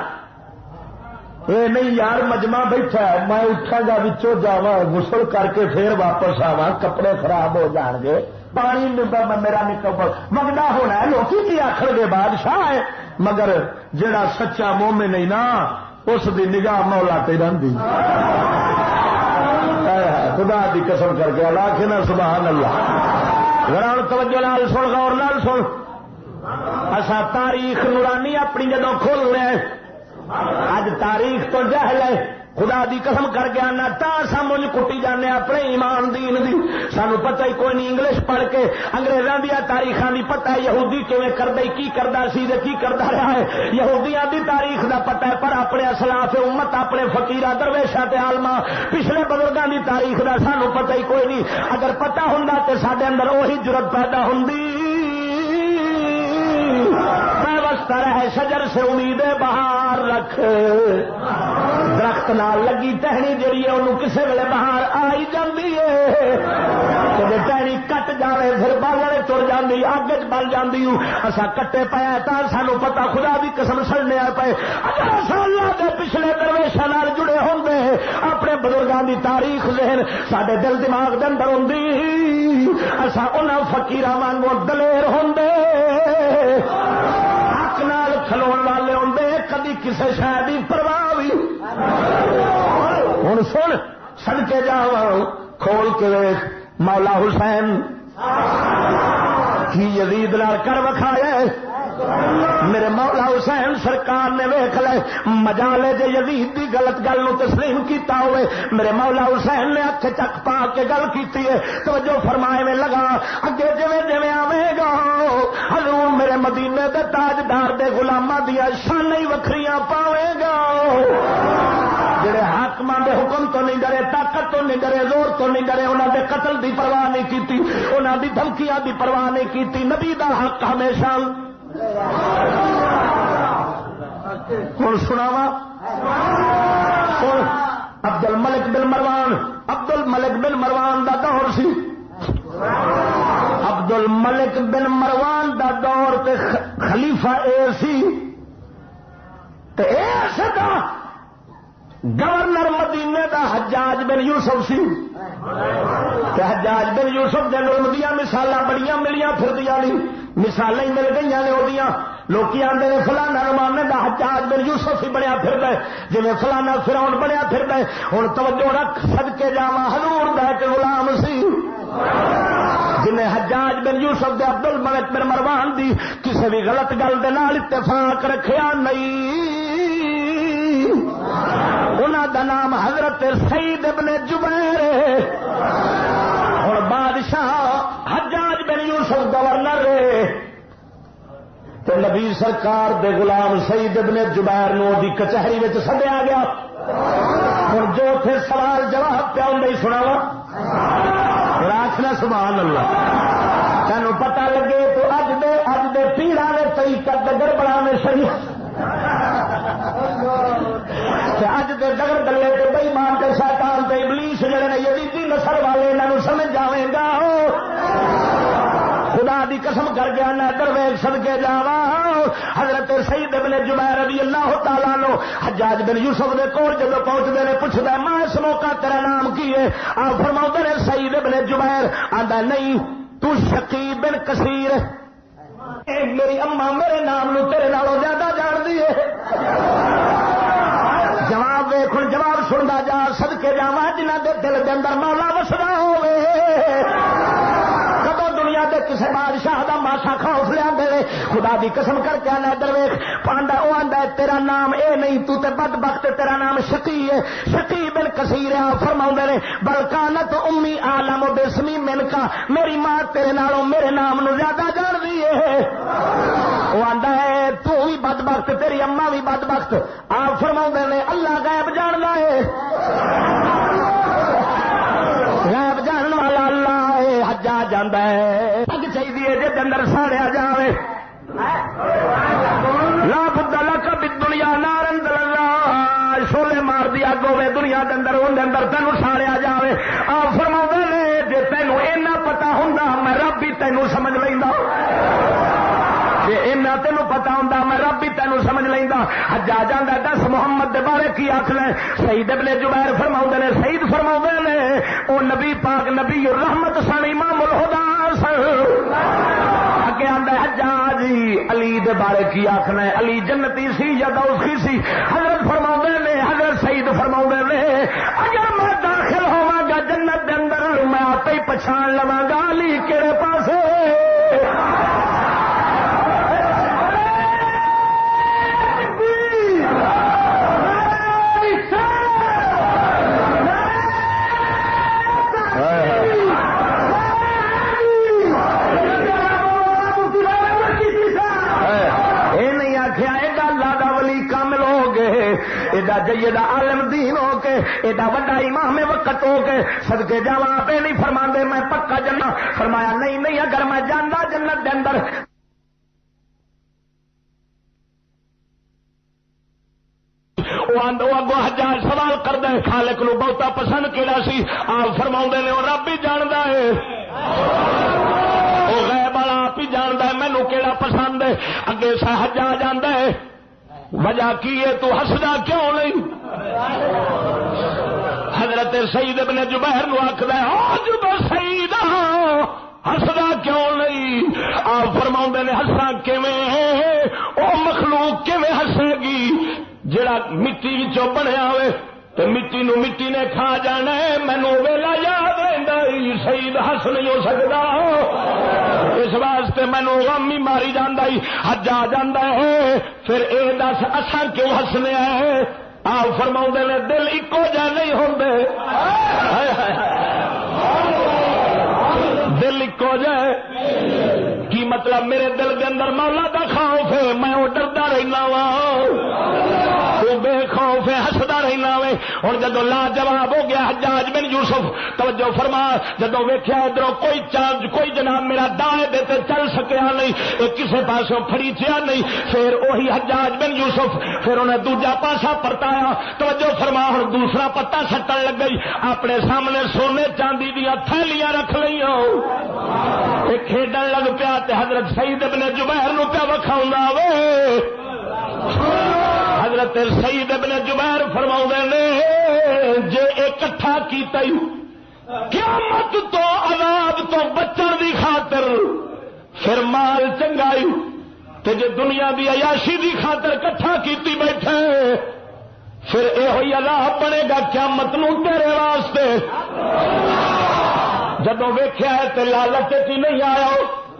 اے نہیں یار مجمع بیٹھا میں اٹھا گا وچوں جاواں غسل کر کے پھر واپس آواں کپڑے خراب ہو جان گے پانی میرا منگنا ہونا ہے لوگ کی آخر گے بادشاہ ہے مگر جڑا سچا مومن نہیں نا اس دی نگاہ مولا تے رہندی. خدا دی قسم کر کے اللہ کے نا سبحان اللہ. ذرا توجہ نال سن غور نال سن. اسا تاریخ نورانی اپنی جدوں کھول رہے اج تاریخ تو جہل ہے خدا دی قسم کر کے آنا تا سمجھ کٹی جانے اپنے ایمان دین دی. سانو پتہ ہی کوئی نہیں انگلش پڑھ کے انگریزاں دی تاریخاں دی پتہ ہے یہودی کیویں کردا کی کردا سی تے کی کردا رہا ہے. یہودیاں دی تاریخ دا پتہ ہے پر اپنے اسلاف امت اپنے فقیراں درویشاں تے عالماں پچھلے بزرگاں دی تاریخ دا سانو پتہ ہی کوئی نہیں. اگر پتہ ہوندا تے ساڈے اندر وہی جرأت پیدا ہوندی ہے شجر سے امید بہار رکھ درخت نال لگی ٹہنی جڑی ہے انہوں کسے ویلے بہار آئی جاندی ہے جب ٹہنی کٹ جاوے پھر بالے تر جاندی اگ چ بل جاندی. اسا کٹے پیا تا سانو پتا خدا دی قسم سڑنے آ پے. اگر اسا اللہ دے پچھلے درویشاں نال جڑے ہوندے اپنے بزرگاں دی تاریخ ذہن ساڈے دل دماغ دے اندر ہوندی اسا انہاں فقیراں وانگوں دلیر ہوندے نال کھلون والے ہوندے کدی کسے شے دی پرواہ بھی. ہن سن صدقے جاواں کھول کے ویکھ مولا حسین کی یزید نال کر وکھایا میرے مولا حسین سرکار نے ویکھ لے مجالے جے یزید دی غلط گل نو تسلیم کیتا ہوئے میرے مولا حسین نے اکھ چک پا کے گل کیتی ہے. توجہ فرمائے میں لگا اگے جویں جویں آویں گا حضور میرے مدینے دے تاجدار دے غلاماں دیا شاناں ہی وکھریاں پاویں گا. جڑے حاکمان دے حکم تو نہیں ڈرے، طاقت تو نہیں ڈرے، زور تو نہیں ڈرے، انہاں دے قتل دی پرواہ نہیں کیتی، انہاں دی دھمکیاں دی پرواہ نہیں کیتی، نبی دا حق ہمیشہ ہوں سناوا عبد الملک بن مروان دا دور سی، عبد الملک بن مروان دا دور تے خلیفہ اے سی تے اے سدا گورنر مدینے دا حجاج بن یوسف سی تے حجاج بن یوسف دے لوگ دیاں مثالاں بڑیاں ملیاں پھردیاں نہیں، مثالیں ہی مل گئی نے وہدیاں، لوکی آندے نے فلانا زمانے دا حجاج بن یوسف ہی بنیا پھردا ہے، جویں فلانا فرعون بنیا پھردا ہے۔ ہن توجہ رکھ، صدقے جاواں حضور دا ایک غلام سی جنہیں حجاج بن یوسف دے عبد الملک بن مروان دی کسی بھی غلط گل دے نال اتفاق رکھیا نہیں، انہاں دا نام حضرت سعید ابن جبیر ہے۔ اور بادشاہ حجاج بن یوسف گورنر ہے تو نبی سرکار دے غلام سعید ابن جبیر نو دی کچہری وچ سدیا گیا۔ ہن جو تھے سوال جواب پیا ہوندا ہی سناوا، راکھنا سبحان اللہ، تینوں پتہ لگے تو اج دے پیڑا نے طریقہ دگر بڑھانے صحیح اج دے دگر دلے تے بے ایمان تے شیطان تے ابلیس جڑے نے یزیدی نسل والے انہاں نوں سمجھ جاویں گا۔ خدا دی قسم کر کے آنا درویش صدقے جاواں، حضرت سعید بن جبیر رضی اللہ تعالیٰ عنہ حجاج بن یوسف دے کول جدوں پہنچدے نے پوچھدا میں اس موقع تیرا نام کی ہے؟ آپ فرماؤندے نے سعید بن جبیر، آندا نہیں تو شقیب بن کثیر، میری اماں میرے نام نو تیرے نالوں زیادہ جاندی ہے۔ جواب ویکھ، جواب سندا جا، صدقے جاواں جنہاں دے دل دے اندر مولا وسدا ہوے، کدوں دنیا دے کسے بادشاہ دا ماسا خوف لیا دے، خدا دی قسم کر کے آنا ادھر ویکھ، پاندا او آندا تیرا نام اے نہیں، تو تے بدبخت، تیرا نام شقی ہے، شقی بن کثیر ہے۔ فرماوندے نے بلکانت امی عالم بسمی من کا، میری ماں تیرے نالوں میرے نام نو زیادہ جاندی ہے۔ وہ آندا ہے تو بھی بدبخت، تیری اماں بھی بدبخت۔ آپ فرماوندے نے اللہ غیب جاندا ہے، غیب جانن والا اللہ ہے۔ حجاج جاندا ہے اگ چاہیے جے اندر ساڑیا جاوے، لا بد لک بالدنیا نارن دللا، شولے مار دی اگ ہوے دنیا دے اندر، اون دے اندر تینوں ساڑیا جاوے۔ آپ فرماوندے نے جے تینوں اینا پتہ ہوندا میں رب بھی تینوں سمجھ لیندا، اینا تینوں پتا ہوں میں رب بھی تینوں سمجھ لینا۔ حجاج آندا دس محمد دے بارے کی آخنا؟ سعید ابن جبیر فرماؤندے نے، سعید فرماؤندے نے او نبی پاک نبی الرحمت سن، امام الہدی سن۔ اگے آندا حجاج علی دے بارے کی آخنا ہے؟ علی جنتی سی یا دوزخی سی؟ حضرت فرماؤندے نے، حضرت سعید فرماؤندے نے اگر میں داخل ہوواں گا جنت دے اندر میں آپ ہی پچھان لواں گا علی کہڑے پاسے۔ ایڈا جیدہ عالم دین ہو کے، ایڈا وڈا امام وقت ہو کے، صدقے جاواں آپ نہیں فرماندے میں پکا جنت، فرمایا نہیں نہیں اگر میں جاندا جنت دے اندر اگو حجاج سوال کردا ہے خالق نو بہتا پسند کیڑا سی؟ آپ فرماؤندے نے رب بھی جاندا ہے، وہ غیب والا آپ ہی جاندا ہے مینوں کیڑا پسند ہے۔ اگے سا حجاج آندا ہے وجہ کی ہے تو ہسدا کیوں نہیں؟ حضرت سعید ابن جبیر نو آکھدا ہے جب سعید ہسدا کیوں نہیں؟ آپ فرماؤندے نے ہساں کیویں؟ او مخلوق کیویں ہسے گی جڑا مٹی وچوں بنیا ہوئے تے مٹی نو مٹی نے کھا جانا ہے۔ مینوں ویلا یاد رہندا سعید ہس نہیں ہو سکدا، اس واسطے مینوں غم ہی ماری جاندا ہی۔ حجاج جاندا ہے پھر اے دس اساں کیوں ہسنے ہیں؟ آپ فرماؤندے نے دل اکو جہے نہیں ہوندے، دل اکو جہے کی مطلب میرے دل کے اندر مولا دا خوف ہے، میں وہ ڈردا رہنا وا، تو بے خوف ہے ہسدا رہنا وے۔ ہوں جدو لاجواب ہو گیا حجاج بن یوسف، توجہ فرما، جدو ویکھیا ادھروں کوئی چانج کوئی جناب میرا دائیں دیتے چل سکیا نہیں، کسے پاسوں پھڑیچیا نہیں، پھر وہی حجاج بن یوسف پھر انہیں دوجا پاسا پرتایا، توجہ فرما، ہوں دوسرا پتا سٹن لگ گئی، اپنے سامنے سونے چاندی دیا تھیلیاں رکھ لیا، کھیڈن لگ پیا تے حضرت سعید ابن جبیر نو پیا وکھاؤندا وے، حضرت سعید ابن جبیر فرماؤندے نے جے اکٹھا کیتا قیامت تو عذاب تو بچن دی خاطر پھر مال چنگائی، تے جے دنیا دی عیاشی دی خاطر کٹھا کیتی بیٹھے پھر یہ ہوئی عذاب بنے گا قیامت نو تیرے واسطے۔ جدو ویکھیا ہے تے لالچ ہی نہیں آیا،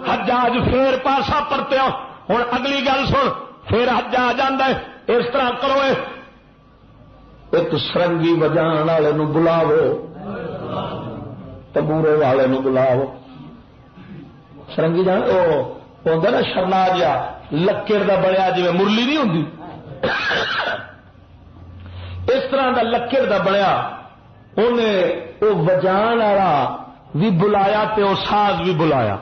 حجاج پھر پاسا پرتیا۔ ہوں اگلی گل سن، پھر حجاج آندا ہے اس طرح کرو، ایک سرنگی وجان والے نو بلاو، تبورے والے نو بلاو، سرنگی جان وہ ہوتا نا شرنا جا لکڑ کا بنیا جی مرلی نہیں ہوتی، اس طرح کا لکڑ کا بنیا، انہیں وہ وجان والا بھی بلایا تے وہ ساز بھی بلایا،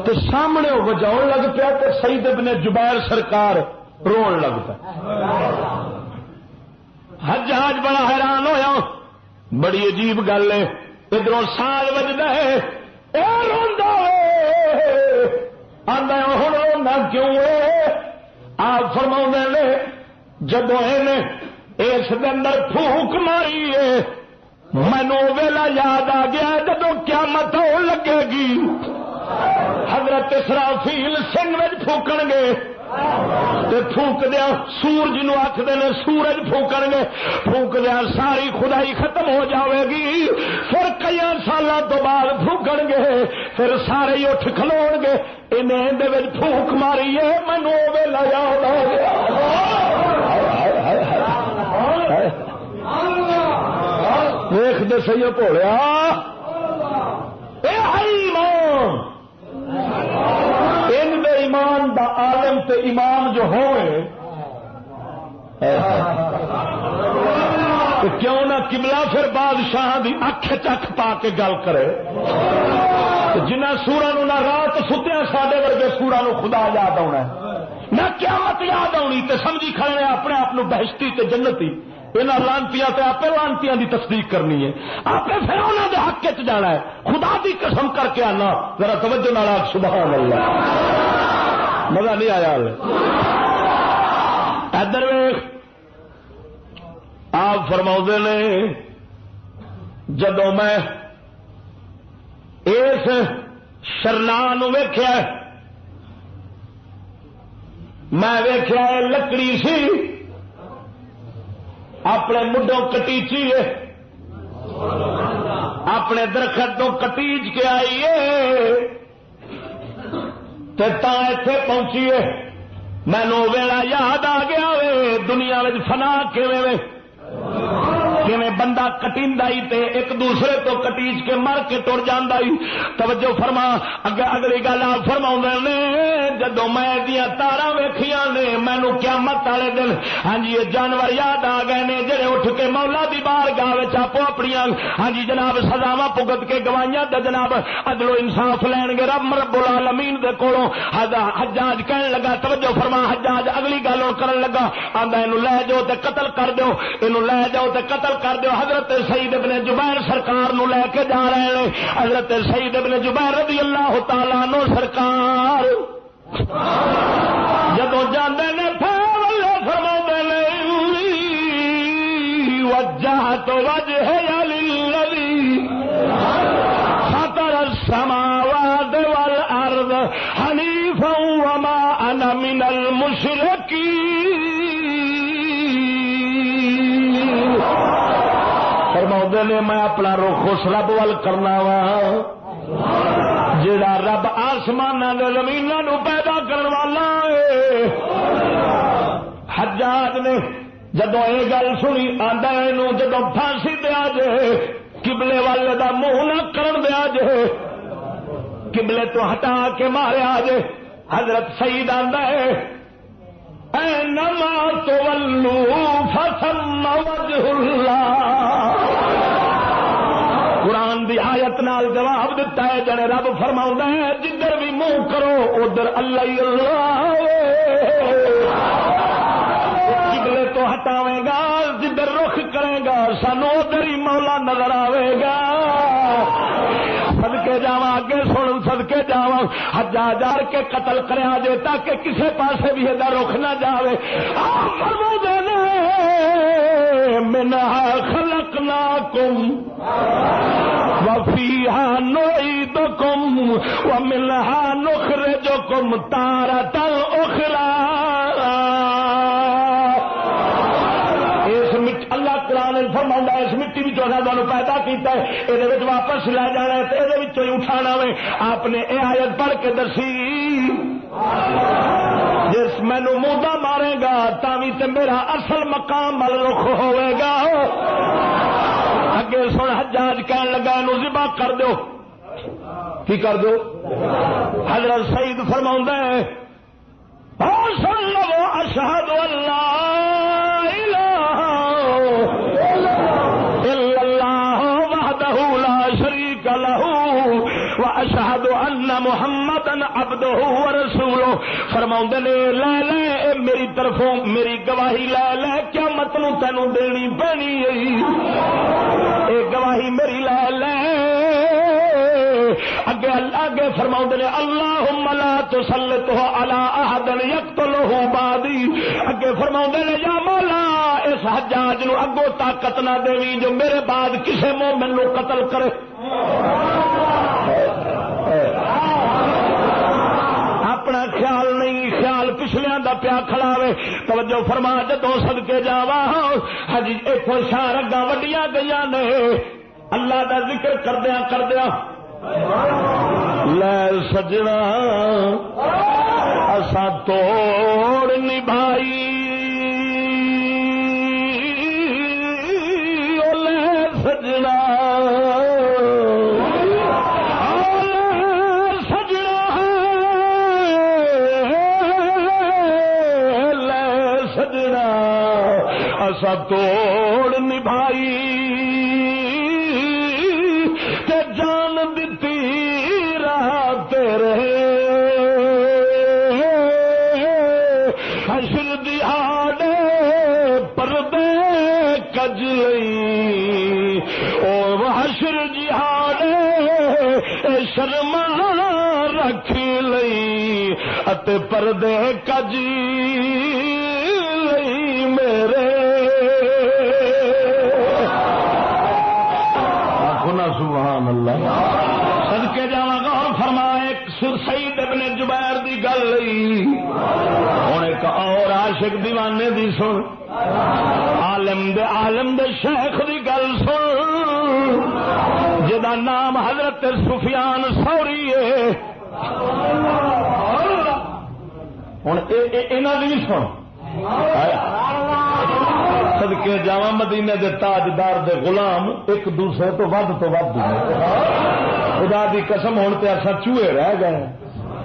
تے سامنے وہ وجاؤ لگ پیا تے سعید ابن جبیر سرکار رون لگ پیا۔ حجاج بڑا حیران ہویا، بڑی عجیب گل ہے، ادھروں ساز وجدا ہے، اے روندا ہے، آندا ہن رونا کیوں ہے؟ آپ فرماؤندے نے جدو اس دے اندر پھونک ماری ہے مینوں ویلا یاد آ گیا جدو قیامت ہون لگے گی، حضرت اسرافیل سنگ وچ پھونکن گے تے پھونک دیا سورج نو آکھدے نے سورج پھونکن گے، پھونک دیا ساری خدائی ختم ہو جاوے گی، پھر کئی سالاں تو بعد پھونکن گے، پھر سارے ہی اٹھ کھلون گے، انہیں دے وچ پھونک ماری ہے مینوں ویلا یاد آ گیا۔ ویخ دے سی بھولیا ایمان، ان دے ایمان دا عالم تے امام جو ہوئے تو کیوں نہ قبلہ پھر بادشاہ دی اکھ چکھ پا کے گل کرے، جنہ سورا نو نہ رات ستیا ساڈے ورگے سورا نو خدا یاد آنا نہ قیامت یاد آنی تے سمجھی کھڑے اپنے آپ بہشتی تے جنتی، یہاں لانتیاں تے آپ لانتیاں دی تصدیق کرنی ہے، آپ پھر انہوں دے حق چ جانا ہے، خدا دی قسم کر کے آنا، ذرا توجہ نال سبحان اللہ، مزہ نہیں آیا؟ ادھر ویخ، آپ فرماؤندے نے جدو میں اس شرنا ویخیا، میں ویخیا لکڑی سی اپنے مڈوں کٹیچی ہے، اپنے درخت تو کٹیچ کے آئی ہے تا ایتھے پہنچی ہے، مینوں ویلا یاد آ گیا وے دنیا میں فنا کیویں بندہ کٹیندا ہی تے ایک دوسرے تو کٹیچ کے مر کے ٹر جاندا ہی۔ توجہ فرما، اگلی گل آپ فرماؤندے نے جدو میں دیاں تاراں ویکھیاں نے مینوں قیامت والے دن ہاں جی یہ جانور یاد آ گئے نے جڑے اٹھ کے مولا دی بارگاہ وچ آپو اپنیاں ہاں جی جناب سزاواں بھگت کے گواہیاں تے جناب عدل و انصاف لین گے رب العالمین دے کولوں۔ حجاج کہن لگا، توجہ فرما، حجاج اگلی گل کرن لگا، آندا اینوں لے جاؤ تے قتل کر دیو، اینوں لے جاؤ تے قتل کر دیو۔ حضرت سعید ابن جبیر سرکار نو لے کے جا رہے ہیں، حضرت سعید ابن جبیر رضی اللہ تعالی عنہ سرکار جدو جاندے نے پھر فرماندے نے وجہت وجہی للذی فطر السماوات والارض حنیفا وما انا من المشرکین۔ فرماؤندے نے میں اپنا رخ اس رب وال کرنا وا جڑا رب آسماناں تے زمیناں نو پیدا کرن والا ہے۔ حجاج نے جدو یہ گل سنی، آندا اینوں جدو پھانسی دیا جے قبلے والے دا منہ نہ کرن دیا جے، قبلے تو ہٹا کے ماریا جے۔ حضرت سعید آندا ہے اینما تولوا فثم وجہ اللہ. قرآن دی آیت نال جواب دیتا ہے جڑے رب فرماؤندا ہے جدھر بھی منہ کرو ادھر اللہ ہی اللہ. قبلے تو ہٹاوے گا جدھر رخ کرے گا سانو ادھر ہی مولا نظر آئے گا. صدقے جاواں اگے سن صدقے جاواں حجاج آر کے قتل کریا جے تاکہ کسے پاسے بھی دا رخ نہ جاوے. فرماؤندے نے منہا خلقناکم وفیہا نعیدکم ومنہا نخرجکم تارۃ اخری. اللہ قرآن فرماؤندا اس مٹی بھی چوہا تمہیں پیدا کیتا ہے یہ واپس لے جانا ہے یہ اٹھانا ہے. آپ نے یہ آیت پڑھ کے دسی جس مینو مودا مارے گا تاوی تے میرا اصل مقام ول رخ ہوئے گا. اگے سن حجاج کہن لگا نو ذبح کر دو. کی کر دو؟ حضرت سعید فرماؤندا ہے سن لو اشہد اللہ واشہد ان محمدا عبدہ ورسولہ. فرماؤندے نے لے لے میری طرفوں میری گواہی لے لے قیامت نو تینوں دینی پینی ہے اے گواہی میری لے لے. اگے اگے فرماؤندے نے اللہم لا تسلطہ علی احد یقتلہ بعدی. اگے فرماؤندے نے یا مولا اس حجاج نو اگوں طاقت نہ دیوی جو میرے بعد کسے مومن نو قتل کرے. اپنا خیال نہیں خیال پچھلیاں دا پیا کھڑاوے. توجہ فرما جدوں صدقے جاواں ہجی اتوں شاہ رگاں وڈیاں گئیاں نے اللہ دا ذکر کردیاں کردیاں لے سجنا اساں توڑ نبھائی لے سجنا اسا توڑ نبھائی تے جان دتی راہ تیرے حشر دیہاڑے پردے کج لئی او حشر دیہاڑے شرما رکھ لئی اتے پردے کج میرے. سبحان اللہ. صدقے جاواں غور فرمائے سعید ابن جبیر دی گل لئی ہن ایک اور عاشق دیوانے دی سن عالم دے شیخ دی گل سن جدا نام حضرت سفیان ثوری ہے. ہن انہاں دی سن صدقے جاواں مدینے دے تاجدار دے غلام ایک دوسرے تو ود خدا دی قسم ہون تے اساں چوہے رہ گئے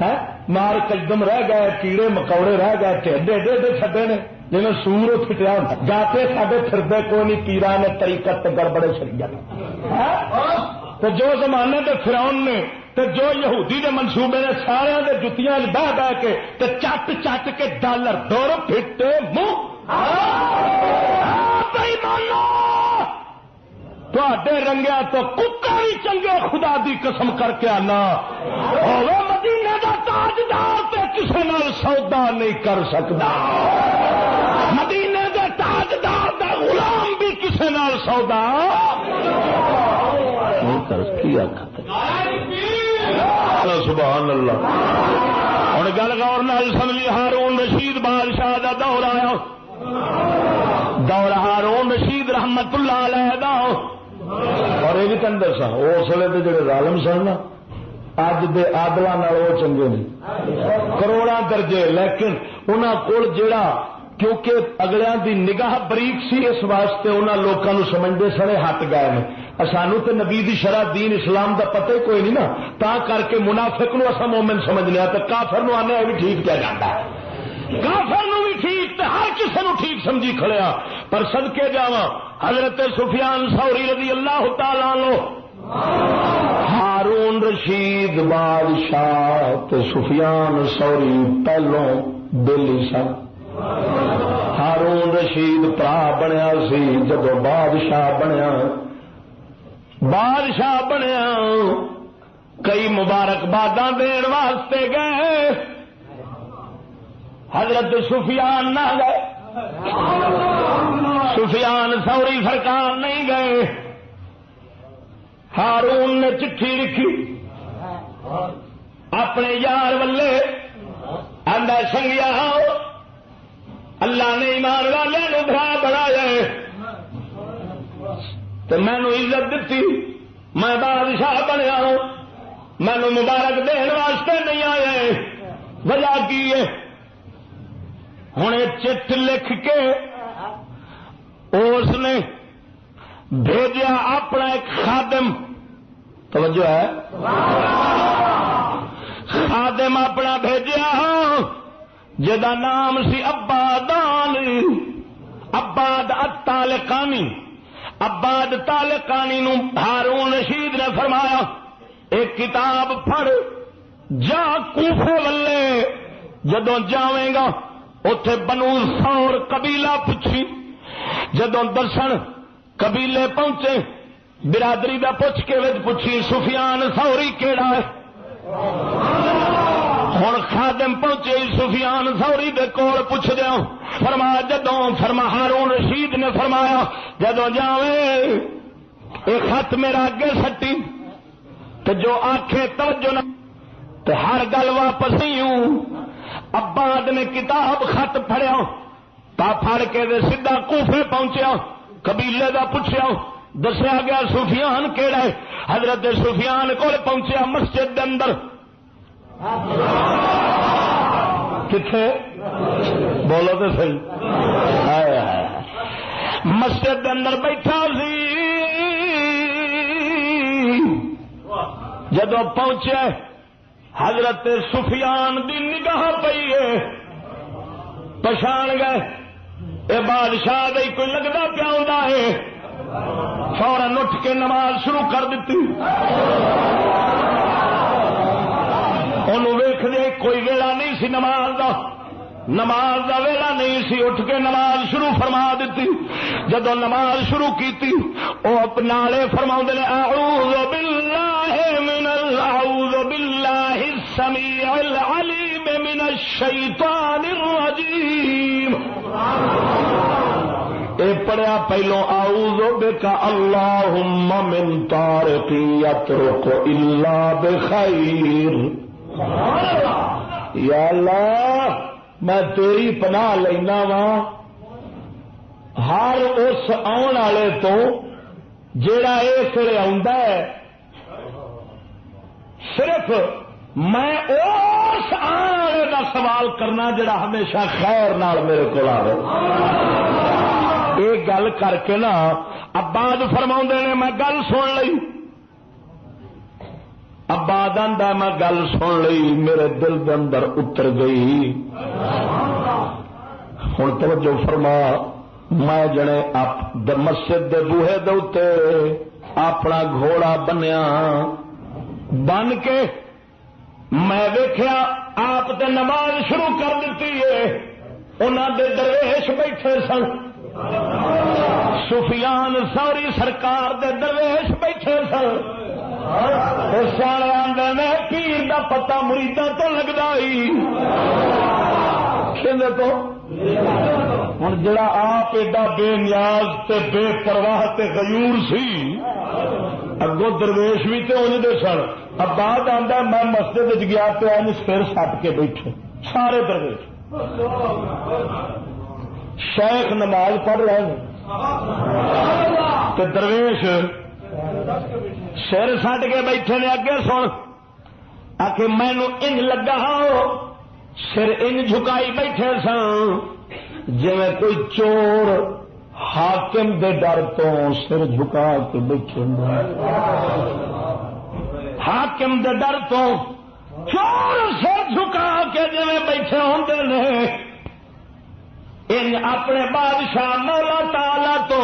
ہیں مار کجدم رہ گئے کیڑے مکوڑے رہ گئے ٹھڈے ڈے چھڈے نے جی سور پھٹیا گاتے ساڈے پھردے کوئی نہیں پیران نے طریقت تے گڑبڑے شریعت تو جو زمانے دے فرعون نے تے جو یہودی دے منصوبے نے سارے دے جتیاں بہ بہ کے تے چٹ چٹ کے ڈالر دور پھٹے منہ تے رنگیا تو کتا بھی چنگے خدا دی قسم کر کے آنا ہوے مدینے دا تاجدار تے کسے نال سودا نہیں کر سکتا. مدینے دے تاجدار دا غلام بھی کسے نال سودا نہیں کر سکتا. سبحان اللہ. ہن گل غور نال سمجھی ہارون رشید بادشاہ دا دور آیا دور ہارون رشید رحمت اللہ علیہ دا. اور یہ بھی تین دسا اس ویلے جڑے ظالم سن نا اج دے آدلاں نال وہ چنگے نہیں کروڑاں درجے لیکن انہاں کول جڑا کیونکہ اگلیاں دی نگاہ بریک سی اس واسطے انہاں لوکاں نو سمجھدے سڑے ہٹ گئے نے. سانو تے نبی دی شرع دین اسلام دا پتہ ہی کوئی نہیں نا تا کر کے منافق نو اساں مومن سمجھنے تے کافر نو آنے بھی ٹھیک کیا جاتا ہے کافر نو بھی ٹھیک کسی نو ٹھیک سمجھی کھڑیا، پر صدقے جاواں حضرت سفیان ثوری رضی اللہ تعالی عنہ ہارون رشید بادشاہ تے سفیان ثوری پہلوں بیلی سن. ہارون رشید پرا بنیا سی، جب بادشاہ بنیا کئی مبارکباداں دین واسطے گئے، حضرت سفیان نہ گئے، سفیان ثوری سرکار نہیں گئے. ہارون نے چٹھی لکھی اپنے یار ولے، آندا سنگیا اللہ نے ایمان والے برا بنایا تو مینو عزت دیتی، میں بادشاہ بنیا ہوں، مینو مبارک دین واسطے نہیں آئے، وجہ کی ہے؟ ہوں چٹ لکھ کے اس نے بھیجا اپنا ایک خادم، توجہ ہے، خادم اپنا بھیجا جدا نام سی عبادان، عباد الطالقانی. عباد طالقانی نو ہارون رشید نے فرمایا ایک کتاب پڑھ جا کوفے ولے، جدوں جاویں گا اتے بنو ثور قبیلہ پوچھی، جدوں درسن قبیلے پہنچے برادری دا پوچھ کے وچ پوچھی سفیان ثوری کیڑا ہے. ہن خادم پہنچے سفیان ثوری دے کول پوچھ دیا، فرمایا جدوں فرما ہارون رشید نے فرمایا جدوں جاویں اے خط میرا اگے سٹی تو جو آنکھیں توجہ نہ تو ہر گل واپس ہی ہوں. عباد نے کتاب خط پڑھیا، پھڑ کے دے سیدھا کوفے پہنچیا، قبیلے دا پوچھیا، دسیا گیا سفیان کیڑا ہے. حضرت سفیان کول پہنچیا مسجد دے اندر، کتنے بولو تو صحیح، مسجد دے اندر بیٹھا سی. جدو پہنچے حضرت سفیان دی نگاہ پئی ہے، پچھان گئے اے بادشاہ دے کوئی لگتا پیا ہوندا ہے، فوراً اٹھ کے نماز شروع کر دیتی. انہوں ویکھ دے کوئی ویلا نہیں سی نماز دا، نماز دا ویلا نہیں سی، اٹھ کے نماز شروع فرما دیتی. جدو نماز شروع کیتی او اپنالے فرماؤندے نے اعوذ باللہ السمیع العلیم من الشیطان الرجیم. اے پڑھیا پہلو اعوذ بک اللہم من طارق یطرق الا بخیر. یا اللہ میں تیری پناہ لینا وا ہر اس آن والے تو جیڑا اس ویلے آندا ہے، صرف میں اس آن والے کا سوال کرنا جڑا ہمیشہ خیر نال میرے کو آئے. یہ گل کر کے نا عباد فرماؤں نے میں گل سن لئی، عباد آندا میں گل سن لئی، میرے دل دے اندر اتر گئی. ہن توجہ فرما، میں جنے مسجد دے بوہے دے اتے اپنا گھوڑا بنیا، بن کے میں ویکھیا آپ تے نماز شروع کر دیتی ہے. انہاں دے درویش بیٹھے سن، سفیان ثوری سرکار دے درویش بیٹھے سن. سارے آندے نے پیر دا پتہ مریداں تو لگدا ہی کھندے تو. ہن جڑا آپ ایڈا بے نیاز تے بے پرواہ تے غیور سی، اگوں درویش بھی تے انج دے سن. عباد آندا میں مسجد وچ گیا تے انج سر سٹ کے بیٹھے سارے درویش. شیخ نماز پڑھ رہے ہیں تے درویش سر سٹ کے بیٹھے نے. اگے سن آ کے مینو انج لگا سر انج جھکائی بیٹھے سن جی کوئی چور حاکم دے ڈر تو سر جھکا کے بیٹھے، حاکم دے ڈر تو چور سر جھکا کے جی بیٹھے ہوندے نے. ان اپنے بادشاہ مولا تعالی تو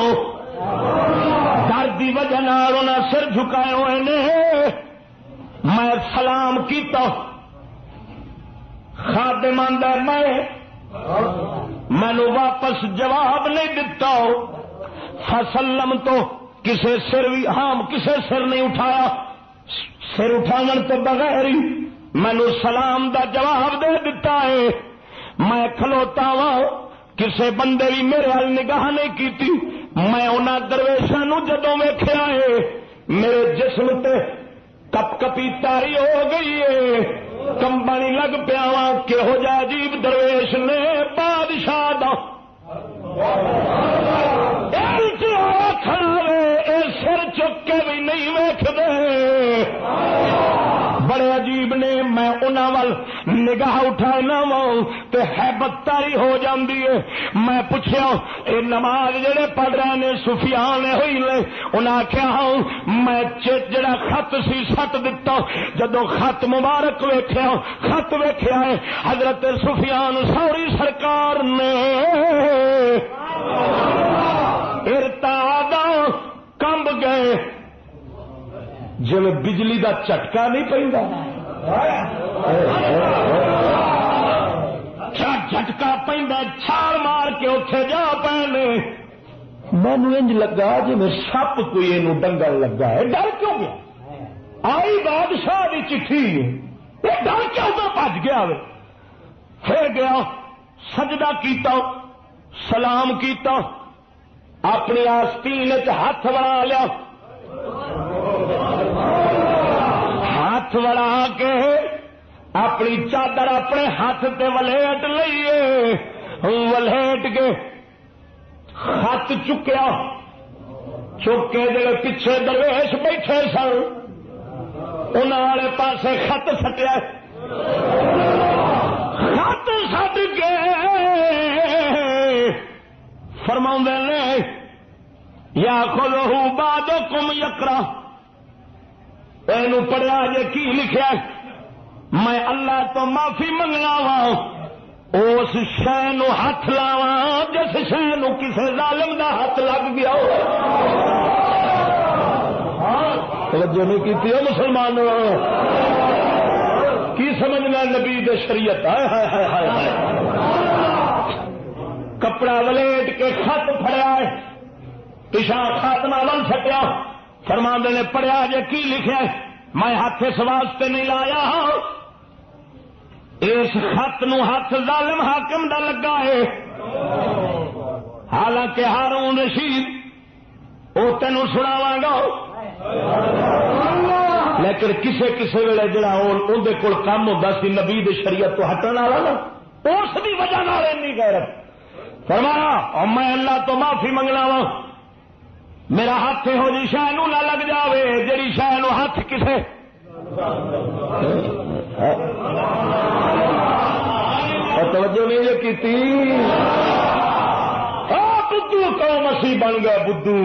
ڈر دی وجہ نال انہاں سر جھکائے ہوئے نے. میں سلام کیتا خادم آندا مینو واپس جواب نہیں دتا. فسلم تو کسے سر بھی کسے سر نہیں اٹھایا. سر اٹھاون تو بغیر ہی مینو سلام دا جواب دے دیتا ہے. میں کھلوتا وا کسے بندے بھی میرے ہل نگاہ نہیں کیتی. میں انہاں درویشاں نو جدوں ویکھیا ہے میرے جسم تے کپ کپی تاری ہو گئی ہے. کمبن لگ پیا وا کہو جا عجیب درویش نے بادشاہ دا سر چک کے بھی نہیں ویکھدے. بڑے عجیب نے. میں انہاں ول نگاہ اٹھانا وا تے حیبت تاری ہو جاندی ہے. میں پوچھیا اے نماز جڑے پڑھ رہے نے سفیان ہوئی نے. انہاں آخیا میں جڑا خط سی سٹ دتا. جدو خط مبارک ویکھیا خط ویکھیا ہے حضرت سفیان ثوری سرکار نے ارتادا کمب گئے جب بجلی دا چٹکا نہیں پیندا. جھٹکا پیندا چھال مار کے اٹھے جا پے. مینو انج لگا جی میں سپ کوئی اینو ڈنگن لگا ہے. ڈر کیوں گیا؟ آئی بادشاہ دی چٹھی یہ ڈر کیوں تو بج گیا. پھر گیا سجدہ کیتا سلام کیتا اپنی آستین ہاتھ وڑا لیا. ہاتھ وڑا کے اپنی چادر اپنے ہاتھ تے ولیٹ لئیے. ولیٹ کے خط چکیا. چک کے جڑے پیچھے درویش بیٹھے سن انہاں والے پاسے خط سٹیا. خط سٹ کے فرماؤں نے یا خلو بعدکم یقرا. اینو پڑھیا جے کی لکھیا میں اللہ تو معافی منگنا وا اس شے نو ہاتھ لاواں جس شے نو کسے ظالم دا ہاتھ لگ گیا ہو. توجہ نہیں کیتی ہو مسلمانوں. کی سمجھنا نبی دے شریعت. ہائے ہائے ہائے ہائے. کپڑا ولیٹ کے خط پھڑیا ہے پیشا خاتمہ ول سٹیا. فرماندے نے پڑھیا جے کی لکھیا میں ہاتھ اس واسطے نہیں لایا ہاں اس خط نو ہاتھ ظالم حاکم دا لگا ہے. حالانکہ ہارون رشید وہ تینوں سناواں گا لیکن کسے کسے ویلے جڑا اندر کول کام ہوندا سی نبی دی شریعت تو ہٹن والا نا اس دی وجہ نال اینی غیرت. فرمایا اور میں اللہ تو معافی منگنا وا میرا ہاتھ ہو جی شہ نو نہ لگ جاوے جڑی شہ نو ہاتھ کسے توجہ نہیں کی. بدھو قوم اسی بن گئے بدھو.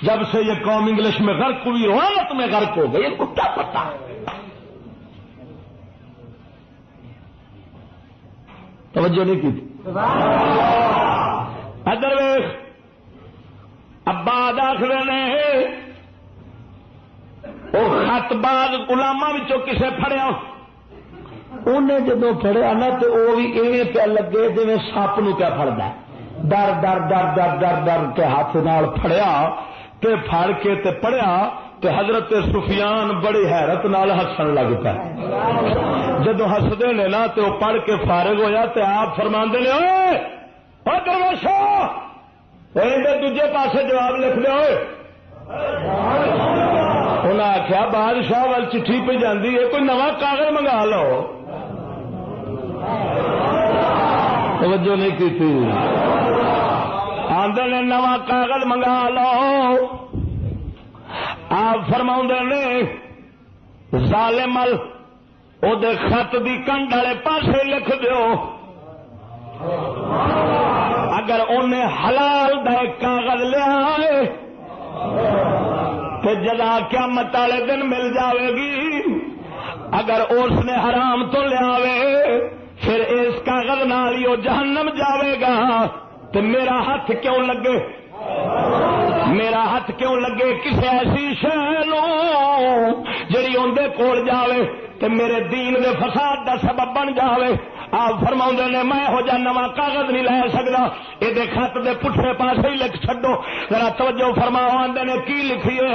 جب سے یہ قوم انگلش میں غرق ہوئی روایت میں غرق ہو گئی. ان کو کیا پتا توجہ نہیں کی. ادھر ویخ ابا داخل نے وہ خط بعد غلاماں وچوں کسے پھڑیا. انہیں جدو پھڑیا نا تو وہ بھی ایویں پیا لگے جی سپ نو کیا پھڑدا. ڈر ڈر ڈر ڈر ڈر ڈر کے ہاتھ نال پھڑیا تے پھڑ کے تے پڑھیا تے حضرت سفیان بڑی حیرت نال ہسن لگ پیا. جدو ہسدے نے نا تے وہ پڑھ کے فارغ ہویا تے آپ فرماندے نے اوے درویشو دوجے پاسے جواب لکھ دے. انہیں آخیا بادشاہ وال چٹھی پہ جاندی ہے کوئی نواں کاغذ منگا لو. توجہ نہیں کی تھی. آندے نے نواں کاغذ منگا لو. آپ فرماؤں نے ظالم او دے خط دی کنڈ والے پاسے لکھ دیو. اگر انہیں حلال دا کاغذ لیا تو جزا قیامت والے دن مل جاوے گی. اگر اس نے حرام تو لیا پھر اس کاغذ نال ہی وہ جہنم جاوے گا تو میرا ہاتھ کیوں لگے؟ میرا ہاتھ کیوں لگے کسی ایسی شے نو جڑی اندے کول جاوے تے میرے دین دے فساد دا سبب بن جاوے؟ آپ فرماؤں نے میں ہو جا نواں کاغذ نہیں لے سکتا، یہ خط دے پٹھے پاسے ہی لکھ چھڈو۔ ذرا توجہ فرماؤ، آندے نے کی لکھیے؟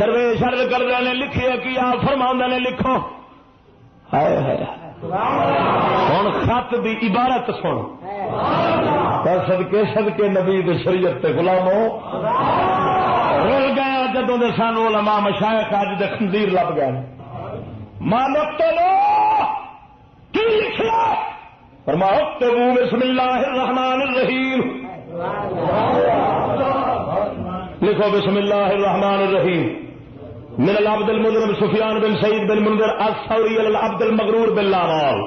درویش عرض کردے نے لکھیے کی؟ آپ فرماؤں نے لکھو۔ ہن خط دی عبارت سن، صدقے صدقے نبی دی شریعت تے غلامو رل گیا جدوں دے سانو علماء مشائخ اج دے خندیر لب گئے۔ مالک تو لو کی لکھیا؟ فرمایا اکتبوا بسم اللہ الرحمن الرحیم، لکھو بسم اللہ الرحمن الرحیم، من العبد المجرم سفیان بن سعید بن منذر الثوری العبد المغرور باللامال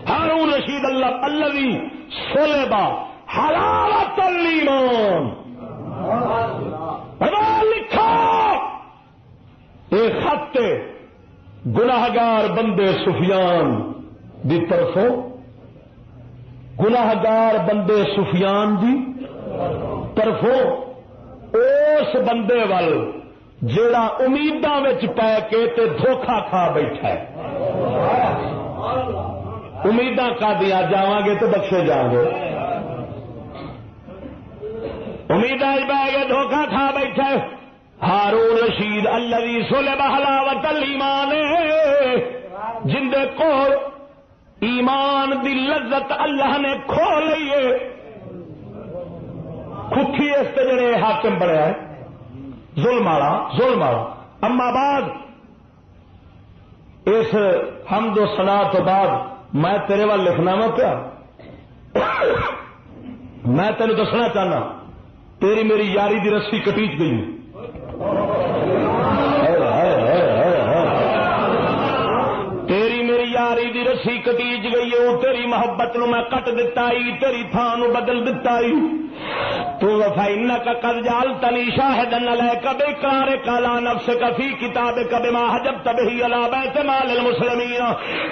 ہارون رشید اللہ الذی صلب حلاوۃ الایمان۔ لکھو یہ خط گناہگار بندے سفیان دی طرفوں، گناہگار بندے سفیان دی طرفوں اس بندے وال جیڑا امیداں وچ پے کے تے دھوکھا کھا بیٹھا ہے۔ امیداں کا دیا جاواں گے تو بخشے جاؤں گے، امیداں پہ گے دھوکھا کھا بیٹھا ہے۔ ہارون رشید الذی صلب حلاوۃ الایمان، جن دے کول ایمان دی لذت اللہ نے کھو لئی ہے، کھٹھی اس تے جڑے حاکم بنیا ہے ظلم والا۔ اما بعد اس حمد و ثنا تو بعد میں تیرے وال لکھنا وا پیا، میں تینوں دسنا چاہنا تیری میری یاری دی رسی کٹیچ گئی، تیری میری یاری دی رسی کٹیچ گئی ہے، تیری محبت نو میں کٹ دتا ہی، تیری تھان نو بدل دتا ہی۔ تو فإنك قد جعلتني شاهدا عليك بإقرارك على نفسك في كتابك بما حجبت به على بيت مال المسلمين،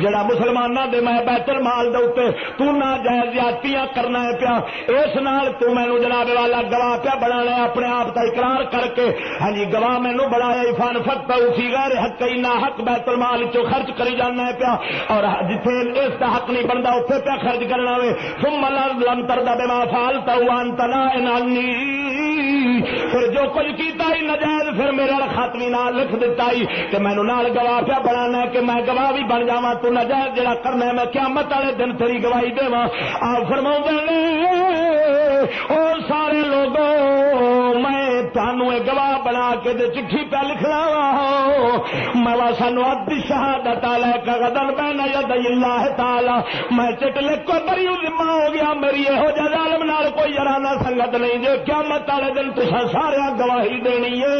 جڑا مسلماناں دے میں بیت المال دے اوتے تو ناجائز زیادتیاں کرنا ہے پیا، اس نال تو مینوں جناب والا گواہ پیا بنانا ہے اپنے آپ دا اقرار کر کے۔ ہاں جی گواہ مینوں بنایا فانفقت فی غیر حق، نہ حق بیت المال چوں خرچ کری جانا ہے پیا، اور جتھے اس دا حق نہیں بندا اوتھے پیا خرچ کرنا وے۔ ثم لم ترضى بما فعلت وانت نائن عنی، پھر جو کچھ کیتا ہی نجائز پھر میرے خط بھی نال لکھ دیتا ہی کہ مینوں نال گواہ پیا بنانا ہے کہ میں گواہ بھی بن جاواں، تو نجائز جڑا کرنا ہے میں قیامت والے دن تیری گواہی دیواں۔ آپ فرماؤندے نے او سارے لوگوں میں تانوں گواہ بنا کے تے چٹھی پہ لکھنا وا، میں سانو اد شہادت علیک غدن بین یدی اللہ تعالی، میں چٹ لکھ کو بری ذمہ ہو گیا، میری یہو جہ ظالم نال کوئی یارانہ سنگت نہیں جو قیامت والے دن تساں سارے گواہی دینی ہے۔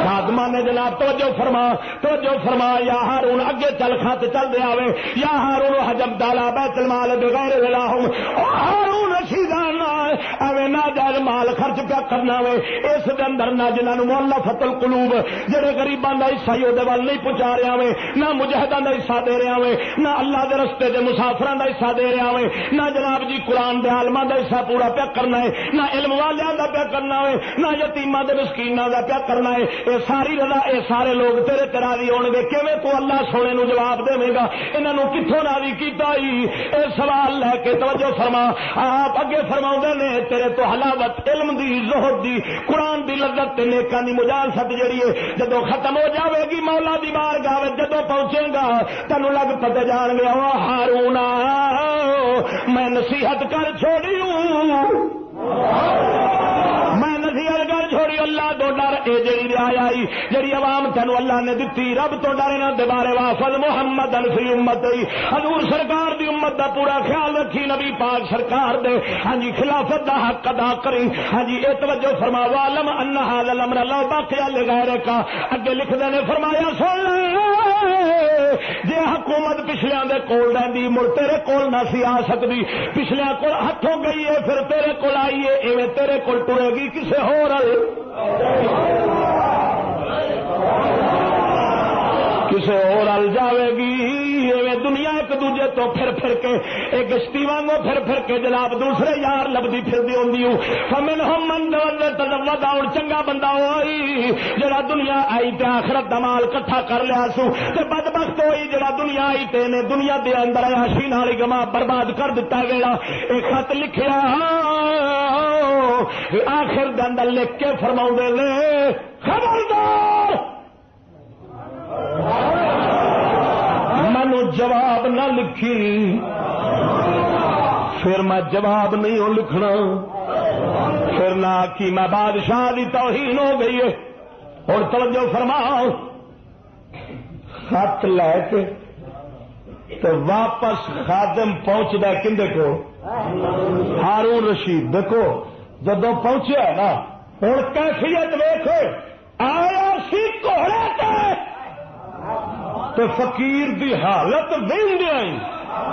خادمہ نے جناب توجہ فرما یا ہارون اگے چل خط چل دے آوے، یا ہارون حجب دالا بیت المال بغیر ولاہم، او ہارون رشیدان اوے ناجائز مال خرچ پیا کرنا وے، اس دے اندر نہ جنہاں نوں مؤلفۃ القلوب جڑے غریباں دا حصہ ہی اودے ول نہیں پہنچا رہا وے، نہ مجاہداں دا حصہ دے رہا وے، نہ اللہ دے رستے دے مسافراں دا حصہ دے رہا وے، نہ جناب جی قرآن دے عالماں دا حصہ پورا پیا کرنا ہے، نہ علم والیاں دا پیا کرنا ہے، نہ یتیماں دے مسکیناں دا پیا کرنا ہے۔ اے ساری رضا اے سارے لوگ تیرے تے راضی ہون گے، کیویں تو اللہ سونے نو جواب دے گا؟ انہاں نوں کتھوں راضی کیتا ہی؟ اے سوال لے کے توجہ فرما، آپ اگے فرماؤندے نے تیرے تو حلاوت علم دی، زہد دی، قرآن دی لذت تے نیکاں دی مجالست جڑی ہے جدوں ختم ہو جاوے گی مولا دی بارگاہ وچ جدوں پہنچے گا تینوں لگ پتے جان گے او ہارون میں نصیحت کر چھوڑی ہوں، میں نصیحت کر چھوڑی، اللہ تو ڈر، اے جڑی رعایا آئی جڑی عوام تینوں اللہ نے دتی، رب تو ڈر نہ دے بارے وافل محمد فی امتی، حضور سرکار دی امت دا پورا خیال رکھی، نبی پاک سرکار دے ہاں جی خلافت دا حق ادا کری۔ ہاں جی اے توجہ فرما، وعلم ان ھذا الامر لو بقي لغیرک، اگے لکھدے نے فرمایا سن جے حکومت پچھلیاں دے کول رہندی مڑ تیرے کول نہ سی آ سکدی، پچھلیاں کول ہتھوں گئی ہے پھر تیرے کول آئی ہے، ایویں تیرے کول ٹرے گی کسے ہور کسے اور ال جاوے گی۔ دوجے تو پھر کے ایک گشتی وانگو پھر کے جناب دوسرے یار لبدی پھردی ہوندی ہوں فمنہم من تزود اور چنگا بندہ ہوئی جڑا دنیا آئی تے آخرت دا مال کٹھا کر لیا سو تے بدبخت ہوئی جڑا دنیا آئی تے نے دنیا دے اندر عیاشی نال گما برباد کر دیتا ویلا ایک خط لکھیا آخر دے اندر لکھ کے فرماؤندے نے خبردار مینو جواب نہ لکھی پھر میں جواب نہیں ہوں لکھنا پھر نہ کہ میں بادشاہ دی توہین ہو گئی ہے. اور توجہ فرماؤ خط لے کے تو واپس خادم پہنچتا کندے کو ہارون رشید دیکھو جدو پہنچیا نا ہوں کیفیت ویکھو آیا سی گھوڑے تو فقیر دی حالت وہدی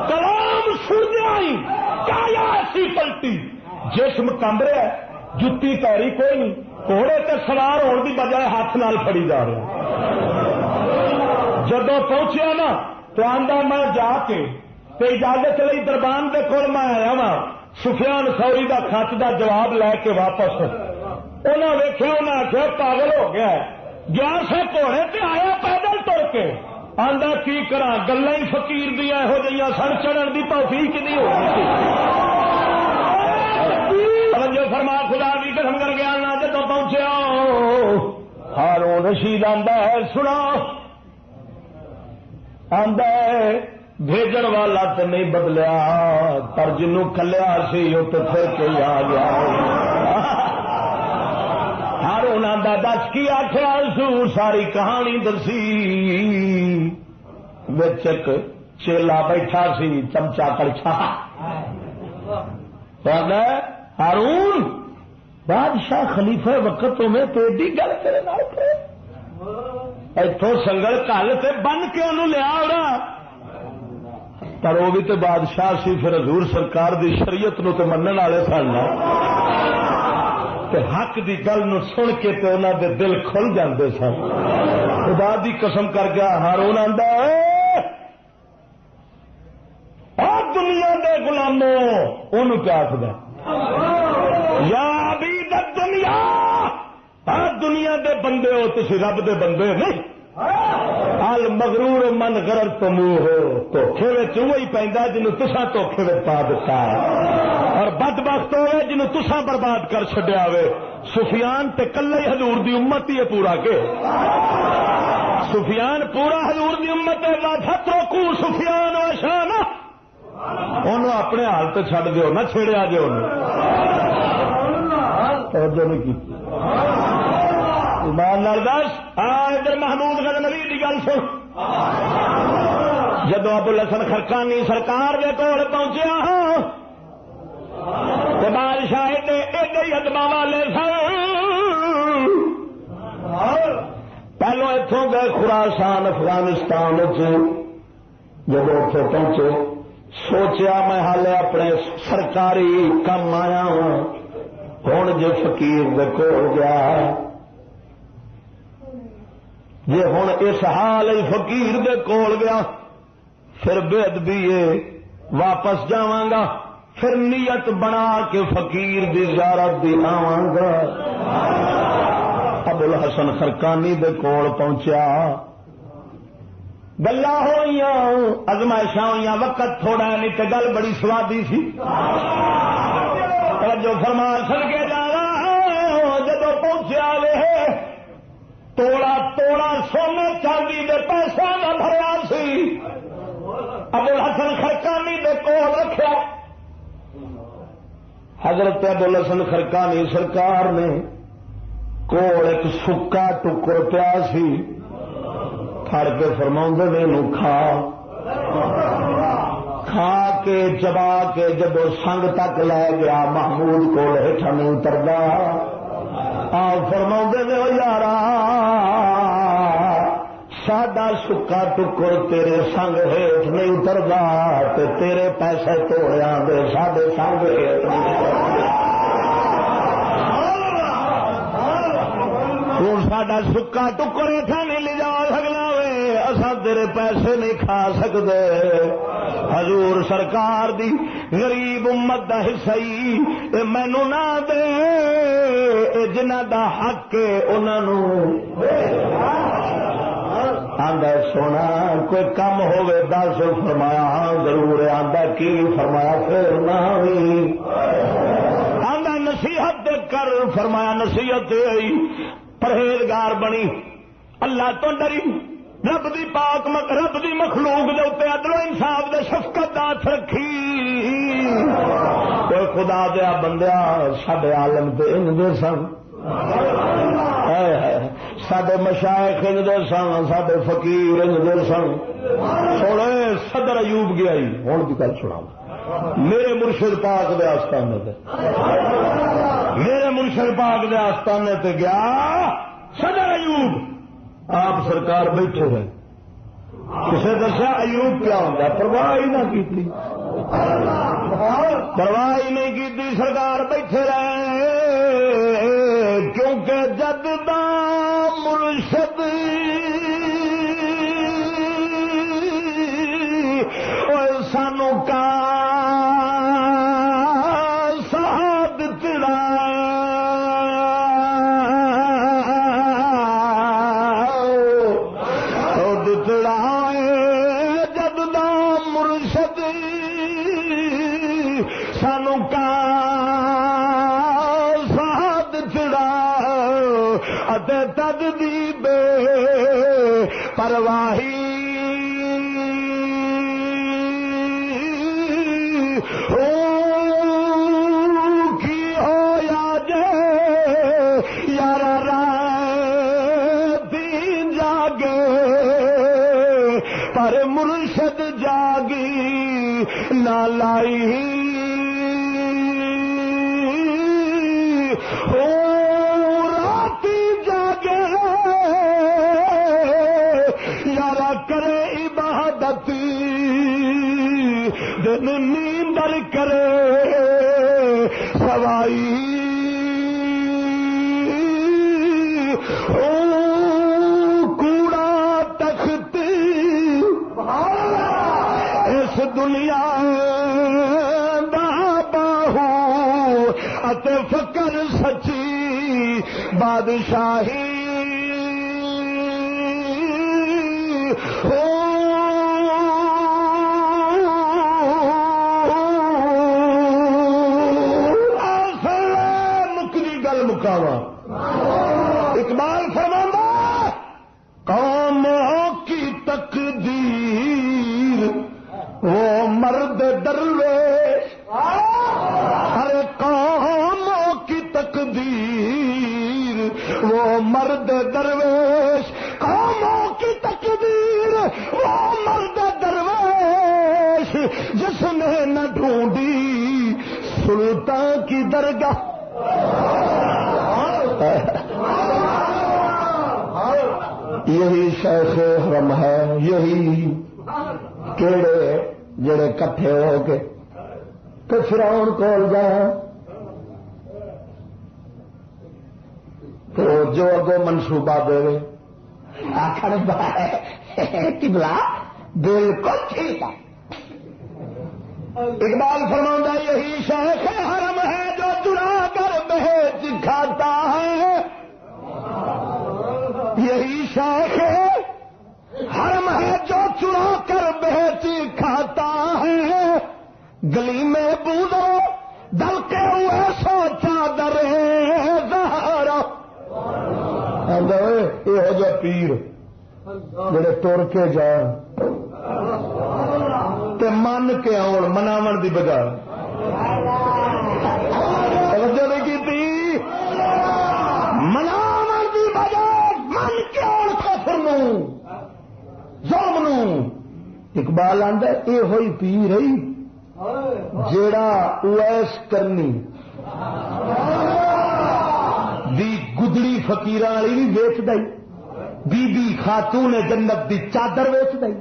کلام سنی کایا ایسی پلٹی جسم کمب رہا جتی پیری کوئی نہیں گھوڑے تے سوار ہونے کی بجائے ہاتھ نال پھڑی جا رہا جدو پہنچیا نا تو آندا میں جا کے اجازت لئی دربان دے کول میں آیا وا سفیان ثوری دا خط دا جواب لے کے واپس انہاں ویکھیا انہاں آخیا پاگل ہو گیا گیا سے گھوڑے تے آیا پیدل تر کے آندا کی کرا گلاں ہی فقیر دی یہو جہاں سن چڑھن دی توفیق نہیں ہوئی توجہ فرما خدا دی قسم کر گیا نا جدوں پہنچیا ہارون رشید آندا ہے سنا آندا ہے بھیجن والا تو نہیں بدلیا پر جنوں کلیا سی وہ تو پھر کے آ گیا ہارون آندا دس کی آخیا سو ساری کہانی دسی وچ ایک چیلا بیٹھا سی چمچا کڑچا ہارون بادشاہ خلیفہ وقت میں تو ایڈی گل کرے نال کرے اتوں سنگل کل تے بن کے انہوں لیا اڑا پر وہ بھی تو بادشاہ سی پھر حضور سرکار دی شریعت نو تے منن والے سن تے حق دی گل نو سن کے تے انہاں دے دل کھل جاندے سن. خدا دی قسم کر گیا ہارون آندا اور دنیا دے غلاموں اونوں کیا آکھدا یا عبید الدنیا دنیا دے بندے ہو تسی رب دے بندے نہیں المغرور من غرر تمو ہو دھوکھے وچ وہی پیندا جنوں تساں دھوکھے وچ پا دتا اور بدبخت ہوے جنوں تساں برباد کر چھڈیا ہوے. سفیان تے کلے ہی حضور دی امت ہی ہے پورا کے سفیان پورا حضور دی امت ہے لا فترکو سفیان و شانہ انہوں اپنے حال تے چھڈ دیو نہ چھیڑیا جے انہوں توجہ نہیں کی ایمان نال دس ادھر محمود غزنوی دی گل سن جدو ابو الحسن خرقانی سرکار دے کول پہنچیا تے بادشاہ ایڈے ہی ادبا والے سن پہلو اتوں گئے خراسان افغانستان جب اتنے پہنچے سوچیا میں حالے اپنے سرکاری کام آیا ہوں ہوں جی فقیر دے کول گیا جی ہوں اس حال فقیر دے کول گیا پھر بے ادبی واپس جاواں گا پھر نیت بنا کے فقیر دی زیارت دی آواں گا. ابو الحسن خرقانی دے کول پہنچیا گلا ہوئی ازمائشاں ہوئی وقت تھوڑا نہیں تو گل بڑی سوادی سی جو فرما سن کے جانا جب پہنچیا وے توڑا توڑا سونے چاندی دے پیسہ نہ بھریا سی ابو الحسن خرقانی دے کول رکھا. حضرت ابو الحسن خرقانی سرکار نے کول ایک سکا ٹکر پیا سی پھڑ کے فرماؤندے نے نو کھا کے چبا کے جب سنگ تک لے گیا محمود کو ہیٹھا نہیں اتردا فرماؤندے نے او یارا ساڈا سکا ٹکر تیرے سنگ ہیٹھ نہیں اتردا تے تیرے پیسے توڑیاں دے ساڈے سنگ ہیٹھ ہوں ساڈا سکا ٹکر ہیٹھا نہیں لے جا سکنا وے اساں تیرے پیسے نہیں کھا سکتے حضور سرکار دی غریب امت دا حصہ اے مینوں نہ دے، اے جنہاں دا حق ہے انہاں نوں آندا سونا کوئی کم ہوے دس، فرمایا ہاں ضرور، آندا کی، فرمایا پھر نہ ہوئی، آندا نصیحت کر، فرمایا نصیحت آئی، پرہیزگار بنی، اللہ تو ڈری، رب دی پاک رب دی مخلوق دے اوتے عدل و انصاف دے شفقت ہاتھ رکھی۔ کوئی خدا دیا بندیا ساڈے عالم تے انج دے سن، ساڈے مشائخ انج دے سن، ساڈے فقیر انج دے سن۔ سونے صدر ایوب گیا ہی، ہن دی گل سنا میرے مرشد پاک دے آستانے تے، میرے مرشد پاک دے آستانے تے گیا صدر ایوب، آپ سرکار بیٹھے رہے، کسے دسیا ایوب کیا ہوتا، پرواہ ہی نہ کی، پرواہ ہی نہیں کی، سرکار بیٹھے رہے، کیونکہ جد دا مرشد سانو کا ساتھ چڑا سانو کا ساتھ چڑا اتے تد دی بے پرواہی کی ہو یا جے یار رات جاگے پر مرشد جاگی نہ لائی، کرے عبادت دن نیندر کرے سوائی، کوڑا تخت اس دنیا دا باہو اتے فکر سچی بادشاہی، مکدی گل مکاوا اقبال فرماتا قوموں کی تقدیر وہ مرد درویش، ہر قوموں کی تقدیر وہ مرد درویش، قوموں کی تقدیر وہ مرد درویش جس نے نہ ڈھونڈی سلطان کی درگاہ۔ یہی شیخ حرم ہے، یہی کیڑے جڑے کٹھے ہو کے تو فرعون کول جائیں تو جو اگو منصوبہ دے آخر قبلہ بالکل ٹھیک ہے۔ اقبال فرماتا یہی شیخ حرم ہے جو چرا کر بھیج کھاتا ہے، یہی شیخ حرم ہے جو چرا کر بھیج کھاتا ہے، گلی میں بوزو دلکے ہوئے سو چادر زہرا۔ یہ جو پیر جڑے ٹر کے جان تے من کے آن مناون دی بجائے توجہ نہیں کی، مناون دی بجائے من کے آن کفر نو ظلم نو۔ اقبال آندا یہ ہوئی پیر ہے جیڑا اویس کرنی دی گدڑی فقیراں والی بھی ویچ دئی، بی بی خاتون جنت دی چادر ویچ دئی،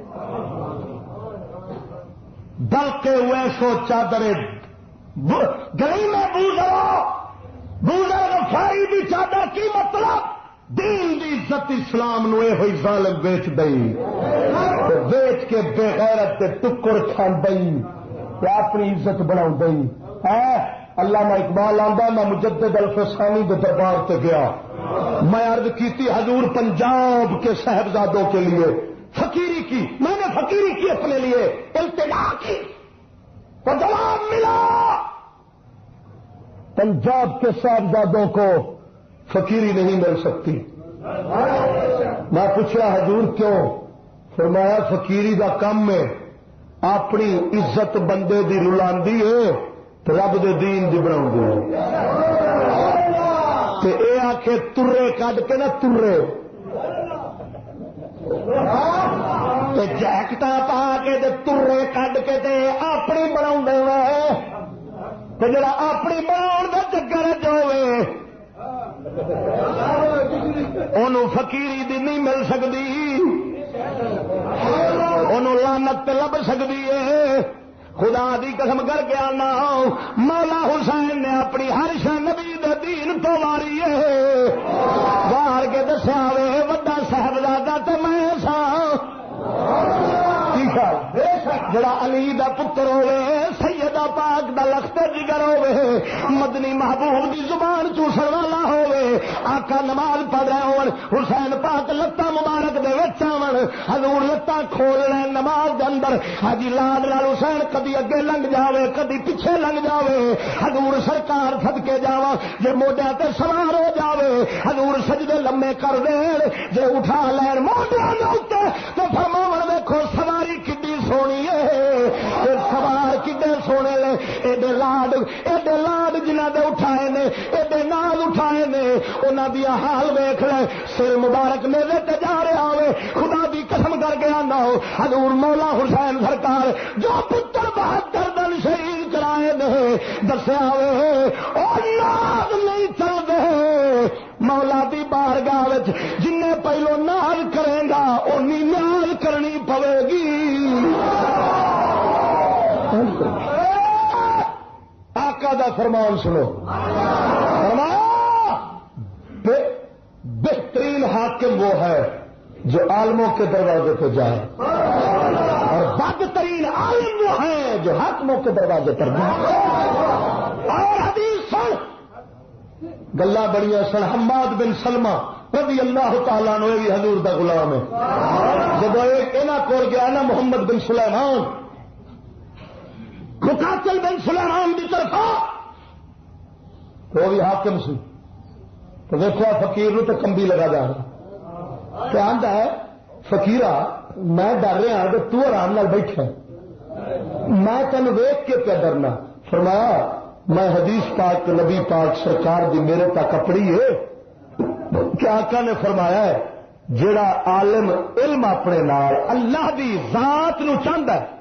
بلکہ ویسو چادر گلی میں بوزرو غفاری دی چادر کی مطلب دین دی عزت اسلام نو اے ہوئی ظالم بیچ دئی بیچ کے بے غیرت تے ٹکر کھان دئی تے اپنی عزت بنا دئی علامہ اقبال آندا میں مجدد الفسانی کے دربار سے گیا میں عرض کی تھی حضور پنجاب کے صاحبزادوں کے لیے فقیری کی میں نے فقیری کی اپنے لیے التجا کی تو جواب ملا پنجاب کے صاحبزادوں کو فقیری نہیں مل سکتی میں پوچھا حضور کیوں فرمایا فقیری دا کم میں اپنی عزت بندے دی رلاندی ہے تو رب دے دین دی بناؤندی تے اے آکھے ترے کڈ کے نہ ترے تے جیکٹاں پا کے تے ترے کڈ کے تے اپنی بناوندے وے تے جڑا اپنی بناون دا چکر ہوے انہوں فقیری دی نہیں مل سکتی انہوں لعنت تے لب سکتی ہے خدا دی قسم کر کے آنا مولا حسین نے اپنی ہر شہ نبی دے دین تو واری ہے وار کے دسیا وے وڈا صاحبزادہ تے میں سا جڑا علی دا پتر ہوے سیدہ پاک دا لخت جگر ہوے مدنی محبوب دی زبان چوسن والا ہوے آقا نماز پڑھ رہے ہون حسین پاک لتاں مبارک دے وچ آون حضور لتاں کھول لین نماز دے اندر حاجی لال نال حسین کدی اگے لنگ جاوے کدی پیچھے لنگ جاوے حضور سرکار صدکے جاواں جے موڈیاں تے سوار ہو جاوے حضور سجدے لمے کر دین جے اٹھا لین موڈیاں دے اوتے تے فرماون ویکھو سواری کڈی سونی ہے سوار کڈے سونے لے ایڈے لاڈ جنہ دے اٹھائے نے ایڈے نال اٹھائے نے انہاں دی حال ویکھ لے سر مبارک میلے تے جا رہا ہوے خدا دی قسم کر کے آنا ہو حضور مولا حسین سرکار جو پتر 72 دن شہید کرائے نے دسیا ہوے او یاد نہیں چل دے مولا دی بارگاہ وچ جن پہلو ناز کرے گا اونی ناز کرنی پوے گی آقا دا فرمان سنو فرمایا بہترین حاکم وہ ہے جو عالموں کے دروازے پہ جائے اور بدترین عالم وہ ہے جو حاکموں کے دروازے پر جائے اور حدیث سن گلا بڑیاں سن حماد بن سلمہ رضی اللہ تعالیٰ عنہ بھی حضور دا غلام ہے جب ایک اینا کول گیا نا محمد بن سلیمان مقاتل بن سلیمان کی طرف وہ بھی حاکم سی تو دیکھو فقیر نو تو کمبی لگا جا رہا کیا آندا ہے فقیرہ میں ڈر رہا کہ تو آرام نال بیٹھا میں تینوں ویکھ کے پہ ڈرنا فرمایا میں حدیث پاک نبی پاک سرکار دی میرے تک اپڑی ہے کیا آقا نے فرمایا ہے جڑا عالم علم اپنے نال اللہ دی ذات نو چاہندا ہے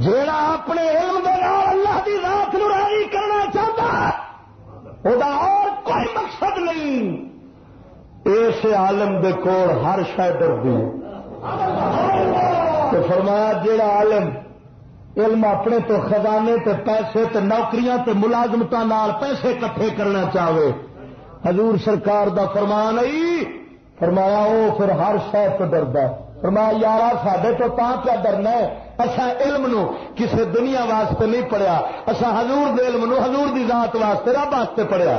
جڑا اپنے علم دے نال اللہ دی ذات نو راضی کرنا چاہتا ہے او دا اور کوئی مقصد نہیں اس عالم دے کول ہر شے ڈردی تو فرمایا جڑا عالم علم اپنے تو خزانے تے پیسے تے نوکریاں تے ملازمتاں نال پیسے اکٹھے کرنا چاہے حضور سرکار دا فرمان آئی فرمایا او پھر ہر شے تو ڈردا فرمایا یارا ساڈے تو تاں کیا ڈرنا ہے اسا علم نو کسے دنیا واسطے نہیں پڑھیا اسا حضور دے علم نو حضور دی ذات واسطے رب واسطے پڑھیا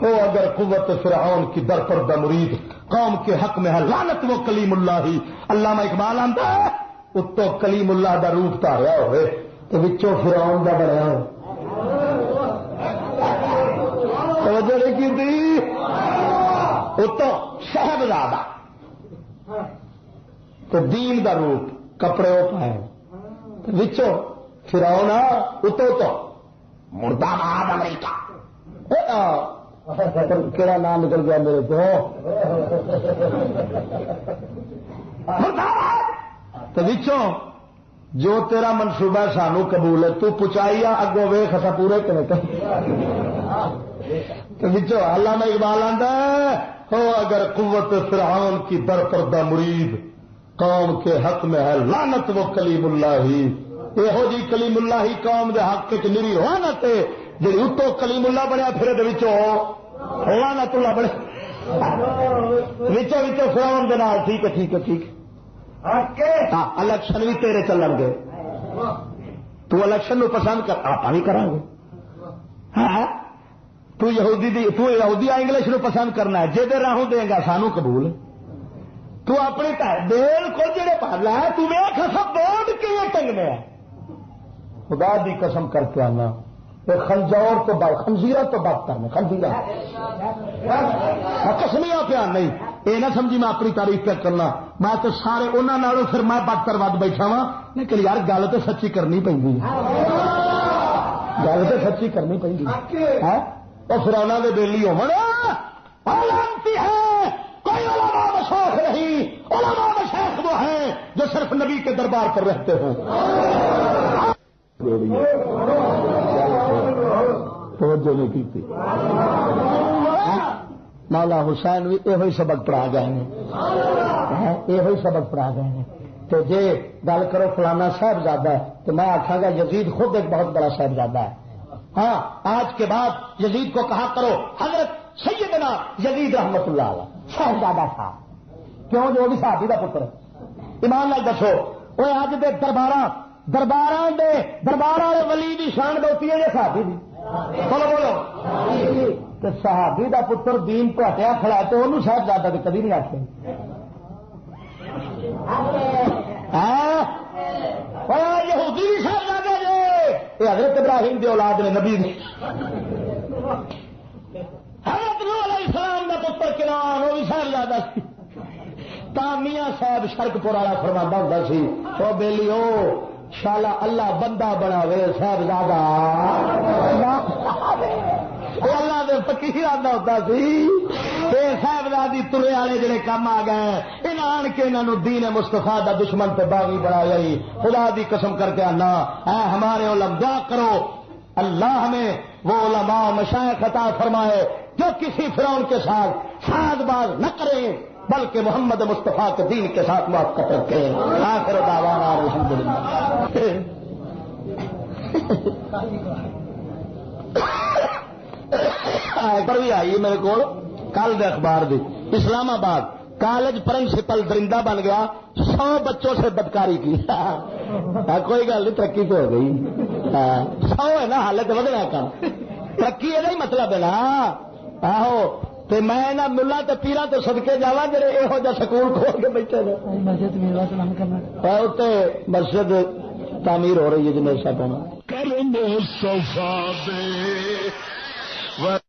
ہو اگر قوت فرعون کی در پردہ مرید قوم کے حق میں ہے لعنت وہ کلیم اللہ ہی علامہ اقبال آندا ہے اتو کلیم اللہ دا روپ دھاریا ہوئے تو وچوں فرعون دا بنیا ہو توجہ نہیں کی تھی اتو صاحبزادہ تو دین دا روپ کپڑے وہ پائے وچوں فرعون اتو تو مردہ باد امریکہ کہڑا نام نکل گیا میرے تو وچوں جو تیرا منصوبہ سانو قبول ہے تو پچائی اگوں ویخ اصا پورے تو وچوں علامہ اقبال آندا ہے ہو اگر قوت فرعون کی در پردہ مرید قوم کے حق میں ہے لعنت وہ کلیم اللہ ہی یہو جی کلیم اللہ ہی قوم دے حق چ نری لعنت ہے جی اتو کلیم اللہ بنیا پھر لعنت اللہ بنے وچوں فرعون دے نال ٹھیک ہے ٹھیک ہے ٹھیک ہے ہاں الیکشن بھی تیرے چلن گے تو الیکشن نو پسند کر آپ بھی کریں گے ہاں تو یہودی انگلش نو پسند کرنا ہے جے راہوں دے گا سانو قبول تو اپنے دل کو جڑے پڑھ لا تو ویکھ سب بورڈ کیوں ٹنگنے خدا دی قسم کر کے آنا خنزور تو خنزیرہ تو بات کرنا خنزیرہ کسمیا پیا نہیں یہ نہ سمجھی میں اپنی تعریف پہ کرنا میں تو سارے انہوں پھر میں بدتر ود بیٹھا وا لیکن یار گل تو سچی کرنی پی گل تو سچی کرنی پی تو پھر انہوں نے بیلی ہوتی ہے کوئی علماء مشائخ نہیں علماء مشائخ وہ ہیں جو صرف نبی کے دربار پر رہتے ہوں توجہ نہیں کی تھی مولا حسین بھی یہ سبق پڑھا گئے ہیں یہ سبق پڑھا گئے ہیں تو جے گل کرو فلانا صاحبزادہ ہے تو میں آخا گا یزید خود ایک بہت بڑا صاحبزادہ ہے ہاں آج کے بعد یزید کو کہا کرو حضرت سیدنا یزید رحمت اللہ علیہ صاحبزادہ تھا کیوں جو بھی صحابی کا پتر ایمان لال دسو وہ آج دے دربار والے ولی دی شان بہتی ہے یا صحابی دی بولو بولو تو صحابی دا پتر دین کو ہٹیا کھڑا تو انہوں صاحبزادہ تو کبھی نہیں آتے یہودی بھی صاحبزادہ جی یہ حضرت ابراہیم دی اولاد نے نبی دی حضرت نوح علیہ السلام دا پتر کنان وہ بھی صاحبزادہ سی میاں صاحب شرک پور والا فرماتا ہوتا سی وہ بیلی ہو شالا اللہ بندہ بناوے صاحبزادہ اللہ دے فقیر آتا ہوتا سی صاحبزادی ترے والے جڑے کام آ گئے ان آن کے انہوں دین مصطفیٰ دا دشمن تے باغی بنا گئی خدا دی قسم کر کے آنا اے ہمارے علماء دعا کرو اللہ ہمیں وہ علماء مشائخ عطا فرمائے جو کسی فرعون کے ساتھ ساز باز نہ کریں بلکہ محمد مصطفیٰ کے دین کے ساتھ موافقت رکھے آخر دعوانا الحمدللہ پر بھی آئی میرے کو کل دے اخبار دی اسلام آباد کالج پرنسپل درندہ بن گیا 100 بچوں سے بدکاری کی کوئی گل نہیں ترقی تو ہو گئی 100 ہے نا حالت بدلا کام ترقی یہ نہیں مطلب ہے نا آہو تے میں نہ ملا تے پیرا تو صدقے جاواں جڑے یہو جا سکول کھول کے بیٹھے نے مسجد میرا سلام کرنا تے مسجد تعمیر ہو رہی ہے جنہیں ساتھ ہونا